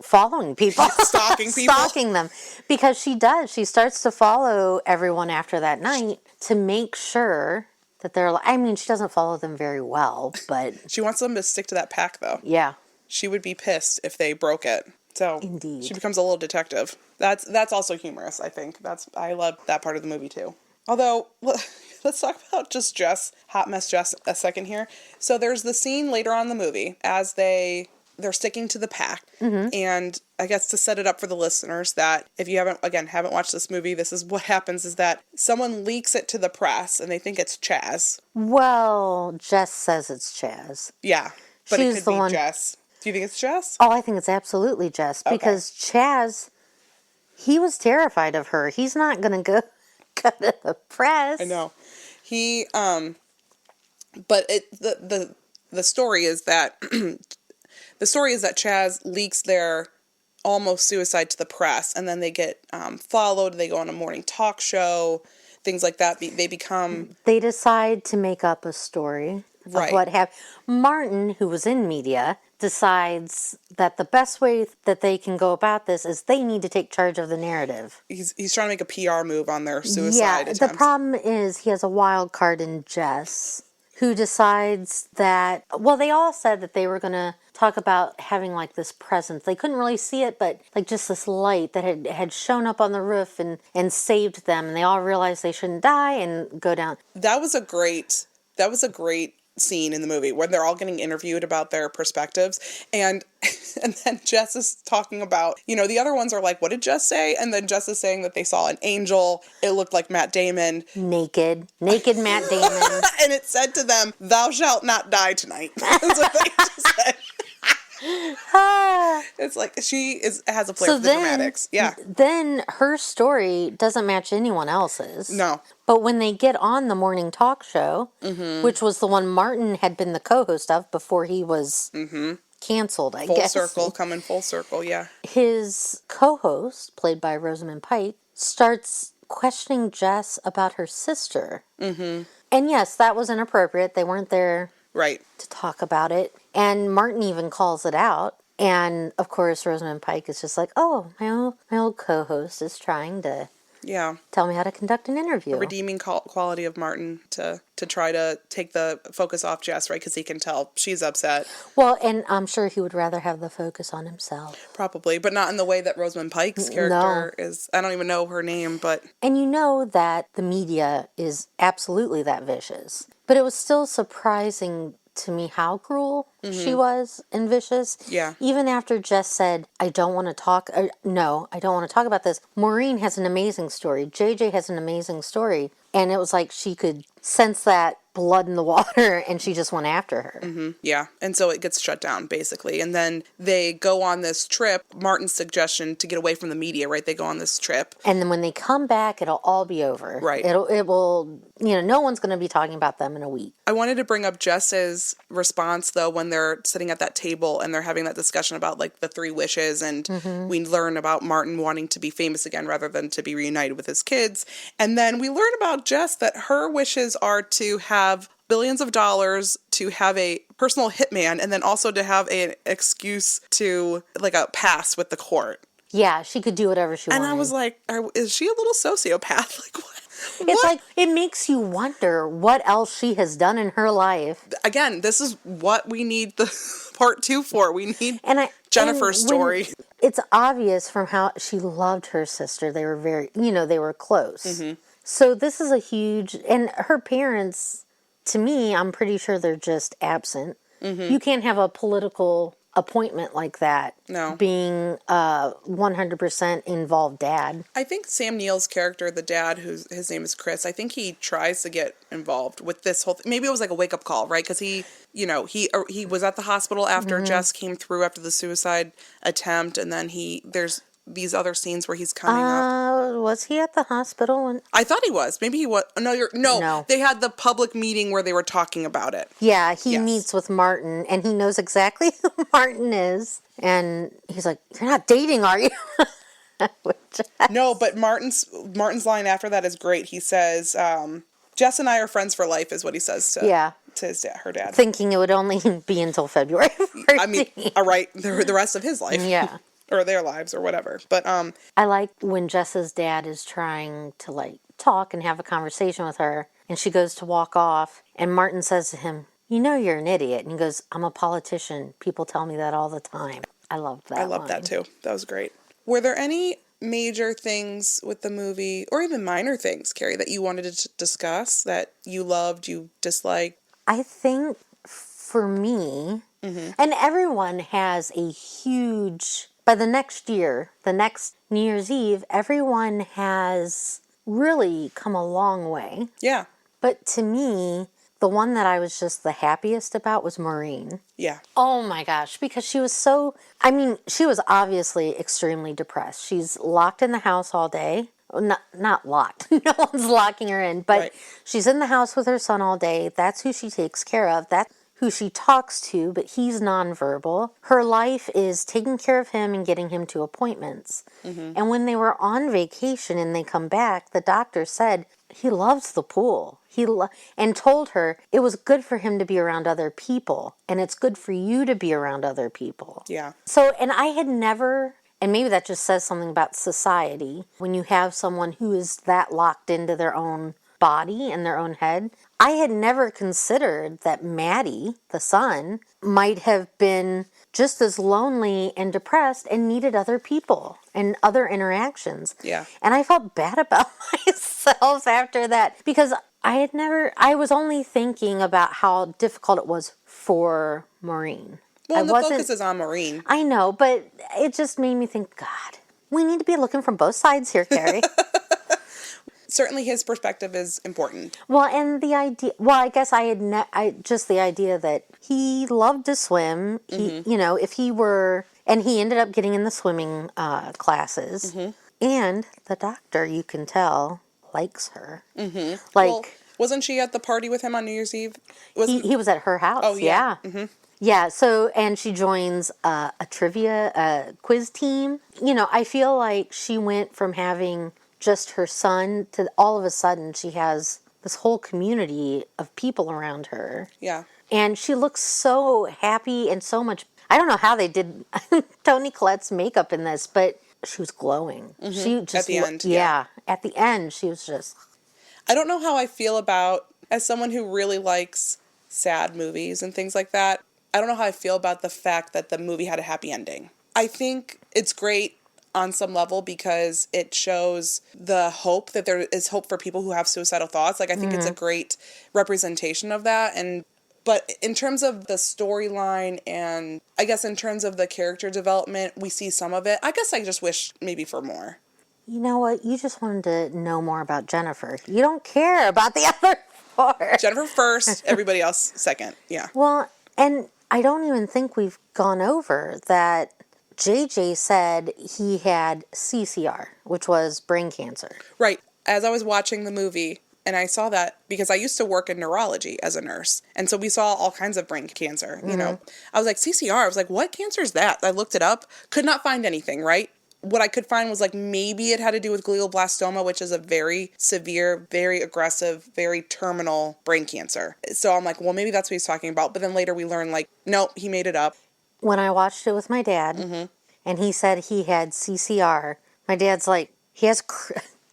following people. Stalking people. Stalking them. Because she does. She starts to follow everyone after that night to make sure that they're, I mean, she doesn't follow them very well, but she wants them to stick to that pack though. Yeah. She would be pissed if they broke it. So Indeed. She becomes a little detective. That's also humorous, I think. I love that part of the movie too. Although, let's talk about just Jess, Hot Mess Jess, a second here. So there's the scene later on in the movie as they're sticking to the pack. Mm-hmm. And I guess to set it up for the listeners that if you haven't watched this movie, this is what happens is that someone leaks it to the press and they think it's Chaz. Well, Jess says it's Chaz. Yeah, but it could be Jess. Do you think it's Jess? Oh, I think it's absolutely Jess because Chaz, he was terrified of her. He's not going to go to the press. I know. He, but the story is that Chaz leaks their almost suicide to the press, and then they get followed. They go on a morning talk show, things like that. They decide to make up a story of what happened. Martin, who was in media, decides that the best way that they can go about this is they need to take charge of the narrative. He's trying to make a PR move on their suicide attempts. The problem is he has a wild card in Jess, who decides that, well, they all said that they were going to talk about having like this presence. They couldn't really see it, but like just this light that had shown up on the roof and saved them. And they all realized they shouldn't die and go down. That was a great scene in the movie when they're all getting interviewed about their perspectives, and then Jess is talking about, the other ones are like, what did Jess say? And then Jess is saying that they saw an angel. It looked like Matt Damon. Naked Matt Damon. And it said to them, thou shalt not die tonight. That's what they just said. It's like she has a flair for the dramatics. Yeah. Then her story doesn't match anyone else's. No. But when they get on the morning talk show, which was the one Martin had been the co-host of before he was canceled, I guess. Coming full circle, yeah. His co-host, played by Rosamund Pike, starts questioning Jess about her sister. Mm-hmm. And yes, that was inappropriate. They weren't there to talk about it. And Martin even calls it out. And, of course, Rosamund Pike is just like, oh, my old co-host is trying to tell me how to conduct an interview. A redeeming quality of Martin to try to take the focus off Jess, right? Because he can tell she's upset. Well, and I'm sure he would rather have the focus on himself. Probably, but not in the way that Rosamund Pike's character is. I don't even know her name, but... And you know that the media is absolutely that vicious. But it was still surprising to me how cruel she was and vicious. Yeah. Even after Jess said, I don't want to talk about this. Maureen has an amazing story. JJ has an amazing story. And it was like she could sense that blood in the water and she just went after her. Mm-hmm. Yeah. And so it gets shut down, basically. And then they go on this trip, Martin's suggestion to get away from the media, right? They go on this trip. And then when they come back, it'll all be over. Right. It will, no one's going to be talking about them in a week. I wanted to bring up Jess's response, though, when they're sitting at that table and they're having that discussion about, like, the 3 wishes. And we learn about Martin wanting to be famous again rather than to be reunited with his kids. And then we learn about Jess that her wishes are to have billions of dollars to have a personal hitman and then also to have an excuse to, like, a pass with the court. Yeah, she could do whatever she wanted. And I was like, is she a little sociopath? Like, what? It's like, it makes you wonder what else she has done in her life. Again, this is what we need the part 2 for. We need Jennifer's story. It's obvious from how she loved her sister. They were they were close. Mm-hmm. So this is a huge, and her parents, to me, I'm pretty sure they're just absent. Mm-hmm. You can't have a political appointment like that. No. Being a 100% involved dad. I think Sam Neill's character, the dad, his name is Chris, I think he tries to get involved with this whole thing. Maybe it was like a wake-up call, right? Because he was at the hospital after mm-hmm. Jess came through after the suicide attempt, and then there's these other scenes where he's coming up. Was he at the hospital? I thought he was. Maybe he was. No. They had the public meeting where they were talking about it. Yeah, he meets with Martin, and he knows exactly who Martin is. And he's like, "You're not dating, are you?" No, but Martin's line after that is great. He says, "Jess and I are friends for life," is what he says to his dad, her dad. Thinking it would only be until February 14th. I mean, all right, the rest of his life. Yeah. Or their lives or whatever. But I like when Jess's dad is trying to, like, talk and have a conversation with her, and she goes to walk off, and Martin says to him, "You know you're an idiot." And he goes, "I'm a politician. People tell me that all the time." I loved that. I loved that too. That was great. Were there any major things with the movie, or even minor things, Carrie, that you wanted to discuss, that you loved, you disliked? I think for me, mm-hmm. and everyone has a huge... By the next year, the next New Year's Eve, everyone has really come a long way. Yeah. But to me, the one that I was just the happiest about was Maureen. Yeah. Oh my gosh, because she was she was obviously extremely depressed. She's locked in the house all day. Not locked. No one's locking her in. But she's in the house with her son all day. That's who she takes care of. That's who she talks to, but he's nonverbal. Her life is taking care of him and getting him to appointments. Mm-hmm. And when they were on vacation and they come back, the doctor said he loves the pool. And told her it was good for him to be around other people, and it's good for you to be around other people. Yeah. So, and I had never, and maybe that just says something about society, when you have someone who is that locked into their own body and their own head. I had never considered that Maddie, the son, might have been just as lonely and depressed and needed other people and other interactions. Yeah. And I felt bad about myself after that, because I was only thinking about how difficult it was for Maureen. Well, the focus is on Maureen. I know, but it just made me think, God, we need to be looking from both sides here, Carrie. Certainly his perspective is important. Well, and the idea, I guess just the idea that he loved to swim. Mm-hmm. If he were, and he ended up getting in the swimming classes. Mm-hmm. And the doctor, you can tell, likes her. Mm-hmm. Well, wasn't she at the party with him on New Year's Eve? He was at her house. Oh, yeah. Mm-hmm. Yeah, so, and she joins a trivia quiz team. I feel like she went from having just her son to all of a sudden she has this whole community of people around her. Yeah. And she looks so happy and so much... I don't know how they did Toni Collette's makeup in this, but she was glowing. Mm-hmm. She just... At the end. Yeah. At the end, she was just... I don't know how I feel about, as someone who really likes sad movies and things like that, I don't know how I feel about the fact that the movie had a happy ending. I think it's great on some level because it shows the hope that there is hope for people who have suicidal thoughts. Like, I think it's a great representation of that. But in terms of the storyline and I guess in terms of the character development, we see some of it. I guess I just wish maybe for more. You know what? You just wanted to know more about Jennifer. You don't care about the other four. Jennifer first, everybody else second. Yeah. Well, and I don't even think we've gone over that JJ said he had CCR, which was brain cancer. Right. As I was watching the movie, and I saw that because I used to work in neurology as a nurse. And so we saw all kinds of brain cancer, I was like, CCR? I was like, what cancer is that? I looked it up. Could not find anything, right? what I could find was like maybe it had to do with glioblastoma, which is a very severe, very aggressive, very terminal brain cancer. So I'm like, well, maybe that's what he's talking about. But then later we learned like, nope, he made it up. When I watched it with my dad, and he said he had CCR, my dad's like, he has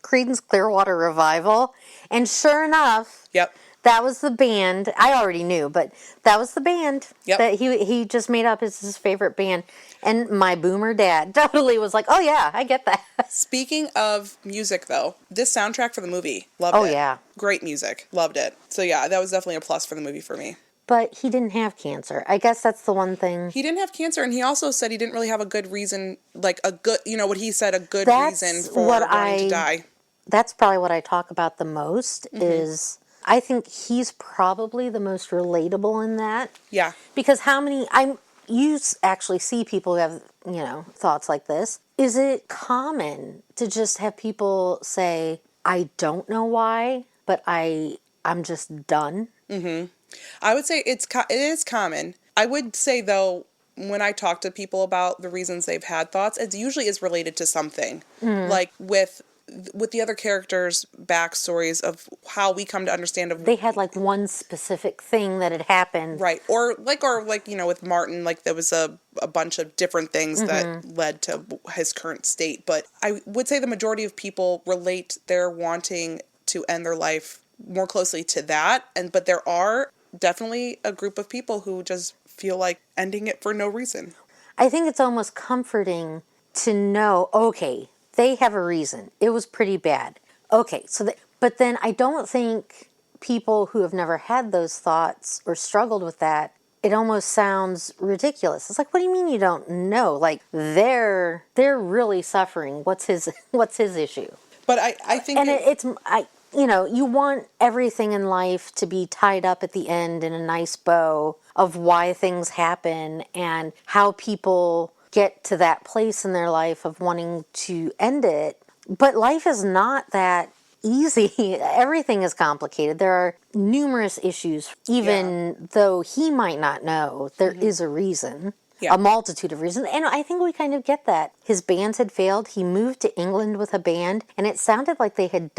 Creedence Clearwater Revival. And sure enough, Yep. that was the band. I already knew, but that was the band that he just made up as his favorite band. And my boomer dad totally was like, oh yeah, I get that. Speaking of music, though, this soundtrack for the movie, loved it. Oh yeah. Great music. Loved it. So yeah, that was definitely a plus for the movie for me. But he didn't have cancer. I guess that's the one thing. He didn't have cancer, and he also said he didn't really have a good reason, like a good, what he said, a good reason for wanting to die. That's probably what I talk about the most is I think he's probably the most relatable in that. Yeah. Because you actually see people who have, thoughts like this. Is it common to just have people say, I don't know why, but I'm just done? Mm-hmm. I would say it is common. I would say, though, when I talk to people about the reasons they've had thoughts, it usually is related to something. Like with the other characters' backstories of how we come to understand they had like one specific thing that had happened. Right. Or with Martin, like there was a bunch of different things that led to his current state. But I would say the majority of people relate their wanting to end their life more closely to that. But there are definitely a group of people who just feel like ending it for no reason. I think it's almost comforting to know, okay, they have a reason. It was pretty bad. Okay, but then I don't think people who have never had those thoughts or struggled with that, it almost sounds ridiculous. It's like, what do you mean you don't know? Like they're really suffering. What's his issue? But I think you want everything in life to be tied up at the end in a nice bow of why things happen and how people get to that place in their life of wanting to end it. But life is not that easy. Everything is complicated. There are numerous issues. Even though he might not know, there is a reason. Yeah. A multitude of reasons. And I think we kind of get that. His bands had failed. He moved to England with a band, and it sounded like they had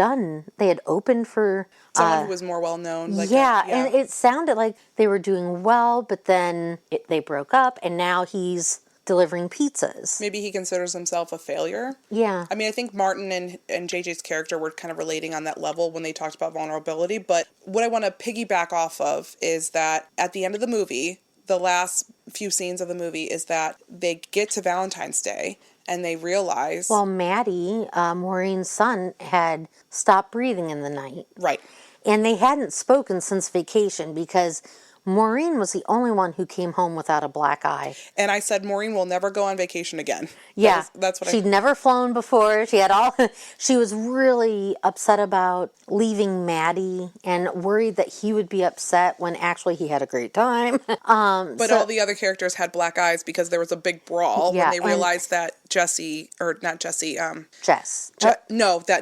opened for someone who was more well known. And it sounded like they were doing well, but then they broke up, and now he's delivering pizzas. Maybe he considers himself a failure. Yeah. I mean, I think Martin and JJ's character were kind of relating on that level when they talked about vulnerability. But what I want to piggyback off of is that at the end of the movie, the last few scenes of the movie is that they get to Valentine's Day and they realize... Well, Maddie, Maureen's son, had stopped breathing in the night. Right. And they hadn't spoken since vacation because Maureen was the only one who came home without a black eye. And I said, Maureen will never go on vacation again. Yeah. That's what She'd never flown before. She was really upset about leaving Maddie and worried that he would be upset when actually he had a great time. But all the other characters had black eyes because there was a big brawl when they realized that Jess. That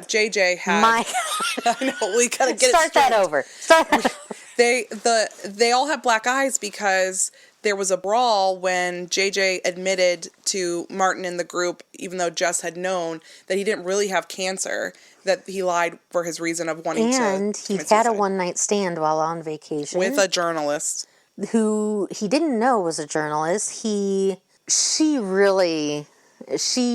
JJ had... I know, we gotta get Start that over. They all have black eyes because there was a brawl when JJ admitted to Martin in the group, even though Jess had known that he didn't really have cancer, that he lied for his reason of wanting to. And he had a one-night stand while on vacation with a journalist who he didn't know was a journalist. She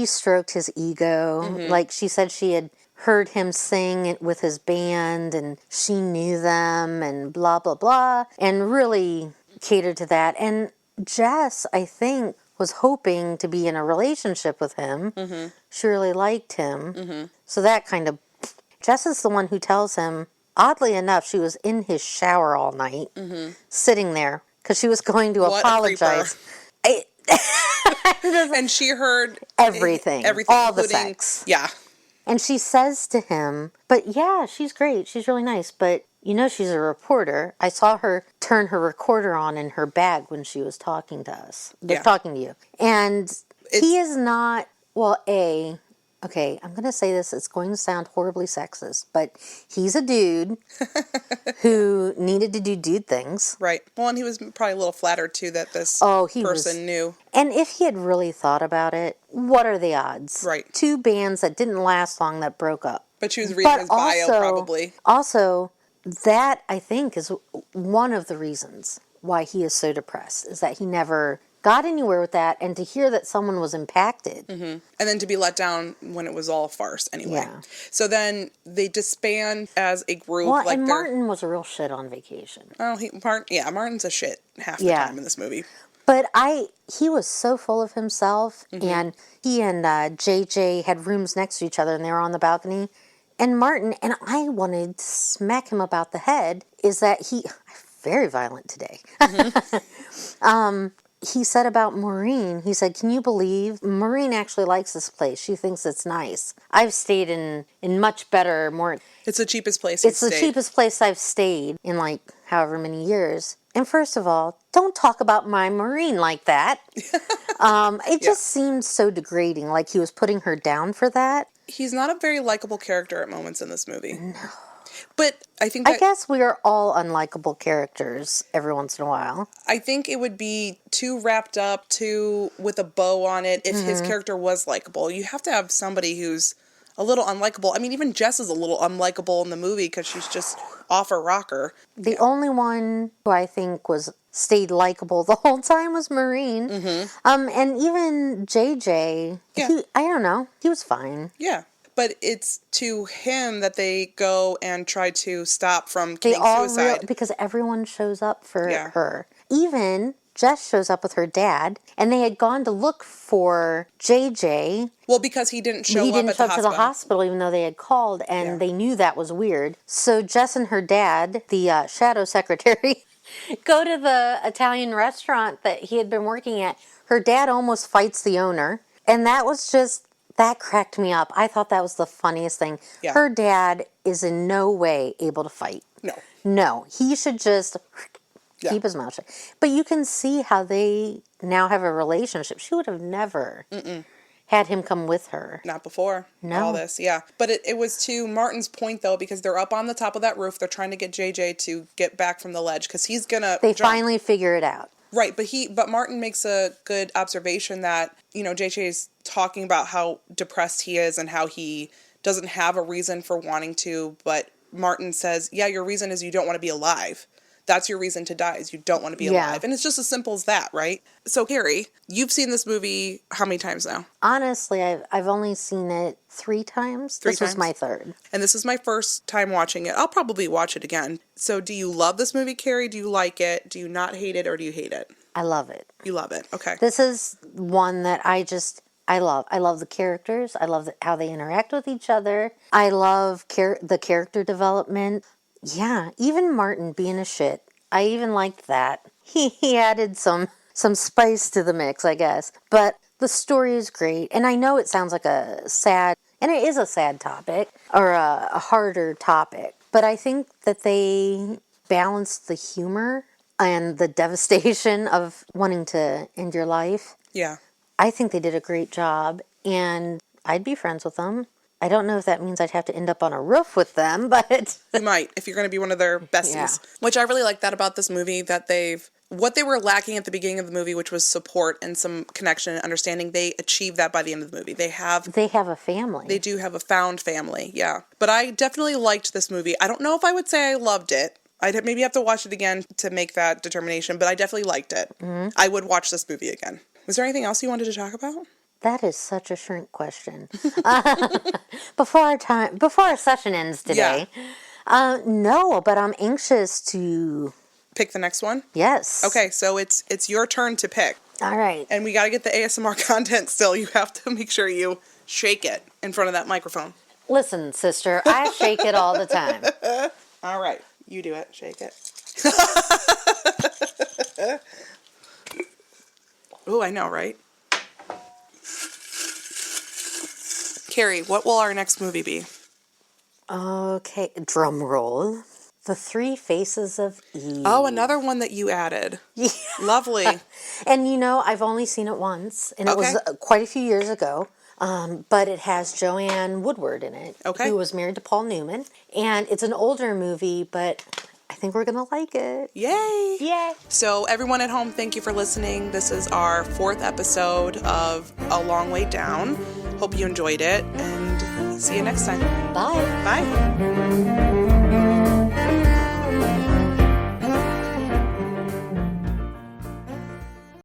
stroked his ego. Like she said, she had heard him sing with his band and she knew them and blah, blah, blah, and really catered to that. And Jess, I think, was hoping to be in a relationship with him. She really liked him. So that kind of... Jess is the one who tells him, oddly enough, she was in his shower all night, sitting there, because she was going to apologize. And she heard... Everything. All the sex. Yeah. And she says to him, but yeah, she's great. She's really nice. But, she's a reporter. I saw her turn her recorder on in her bag when she was talking to us. Talking to you. And he is not, okay, I'm going to say this, it's going to sound horribly sexist, but he's a dude who needed to do dude things. Right. Well, and he was probably a little flattered, too, that this Oh, he person was. knew. And if he had really thought about it, what are the odds? Right. Two bands that didn't last long that broke up. But she was reading his bio, probably. Also, that, I think, is one of the reasons why he is so depressed, is that he never got anywhere with that, and to hear that someone was impacted. Mm-hmm. And then to be let down when it was all a farce anyway. Yeah. So then they disband as a group. Well, like and Martin was a real shit on vacation. Oh, Martin's a shit half the time in this movie. But he was so full of himself, and he and JJ had rooms next to each other, and they were on the balcony. And Martin, and I wanted to smack him about the head, is that very violent today. He said about Maureen, he said, can you believe Maureen actually likes this place? She thinks it's nice. I've stayed in much better, more... It's the cheapest place It's the cheapest place I've stayed in like however many years. And first of all, don't talk about my Maureen like that. It just seemed so degrading, like he was putting her down for that. He's not a very likable character at moments in this movie. No. But I guess we are all unlikable characters every once in a while. I think it would be too wrapped up, too with a bow on it if his character was likable. You have to have somebody who's a little unlikable. I mean, even Jess is a little unlikable in the movie because she's just off her rocker. The only one who I think stayed likable the whole time was Maureen. And even JJ, I don't know, he was fine. Yeah. But it's to him that they go and try to stop from committing suicide. Because everyone shows up for her. Even Jess shows up with her dad, and they had gone to look for JJ. Well, because he didn't show up to the hospital, even though they had called, and they knew that was weird. So Jess and her dad, the shadow secretary, go to the Italian restaurant that he had been working at. Her dad almost fights the owner, and that was just... That cracked me up. I thought that was the funniest thing. Yeah. Her dad is in no way able to fight. No. He should just keep his mouth shut. But you can see how they now have a relationship. She would have never had him come with her. Not before all this, yeah. But it was to Martin's point, though, because they're up on the top of that roof. They're trying to get JJ to get back from the ledge because he's going to They finally figure it out. Right, but Martin makes a good observation that, JJ's talking about how depressed he is and how he doesn't have a reason for wanting to, but Martin says, yeah, your reason is you don't want to be alive. That's your reason to die, is you don't want to be alive. And it's just as simple as that, right? So, Carrie, you've seen this movie how many times now? Honestly, I've only seen it 3 times. This was my third. And this is my first time watching it. I'll probably watch it again. So, do you love this movie, Carrie? Do you like it? Do you not hate it, or do you hate it? I love it. You love it. Okay. This is one that I love. I love the characters. I love how they interact with each other. I love the character development. Yeah, even Martin being a shit. I even liked that. He added some spice to the mix, I guess. But the story is great. And I know it sounds like a sad, and it is a sad topic, or a harder topic. But I think that they balanced the humor and the devastation of wanting to end your life. Yeah. I think they did a great job, and I'd be friends with them. I don't know if that means I'd have to end up on a roof with them, but... You might, if you're going to be one of their besties. Yeah. Which I really like that about this movie, that what they were lacking at the beginning of the movie, which was support and some connection and understanding, they achieved that by the end of the movie. They have a family. They do have a found family, yeah. But I definitely liked this movie. I don't know if I would say I loved it. I'd maybe have to watch it again to make that determination, but I definitely liked it. Mm-hmm. I would watch this movie again. Was there anything else you wanted to talk about? That is such a shrink question. Before our session ends today. Yeah. No, but I'm anxious to pick the next one. Yes. Okay, so it's your turn to pick. All right. And we got to get the ASMR content still. You have to make sure you shake it in front of that microphone. Listen, sister, I shake it all the time. All right, you do it. Shake it. Oh, I know, right? Carrie, what will our next movie be? Okay, drum roll. The Three Faces of Eve. Oh, another one that you added. Yeah. Lovely. And I've only seen it once, and it was quite a few years ago. but it has Joanne Woodward in it, Okay. who was married to Paul Newman. And it's an older movie, but I think we're going to like it. Yay! Yay! So everyone at home, thank you for listening. This is our 4th episode of A Long Way Down. Hope you enjoyed it, and see you next time. Bye. Bye.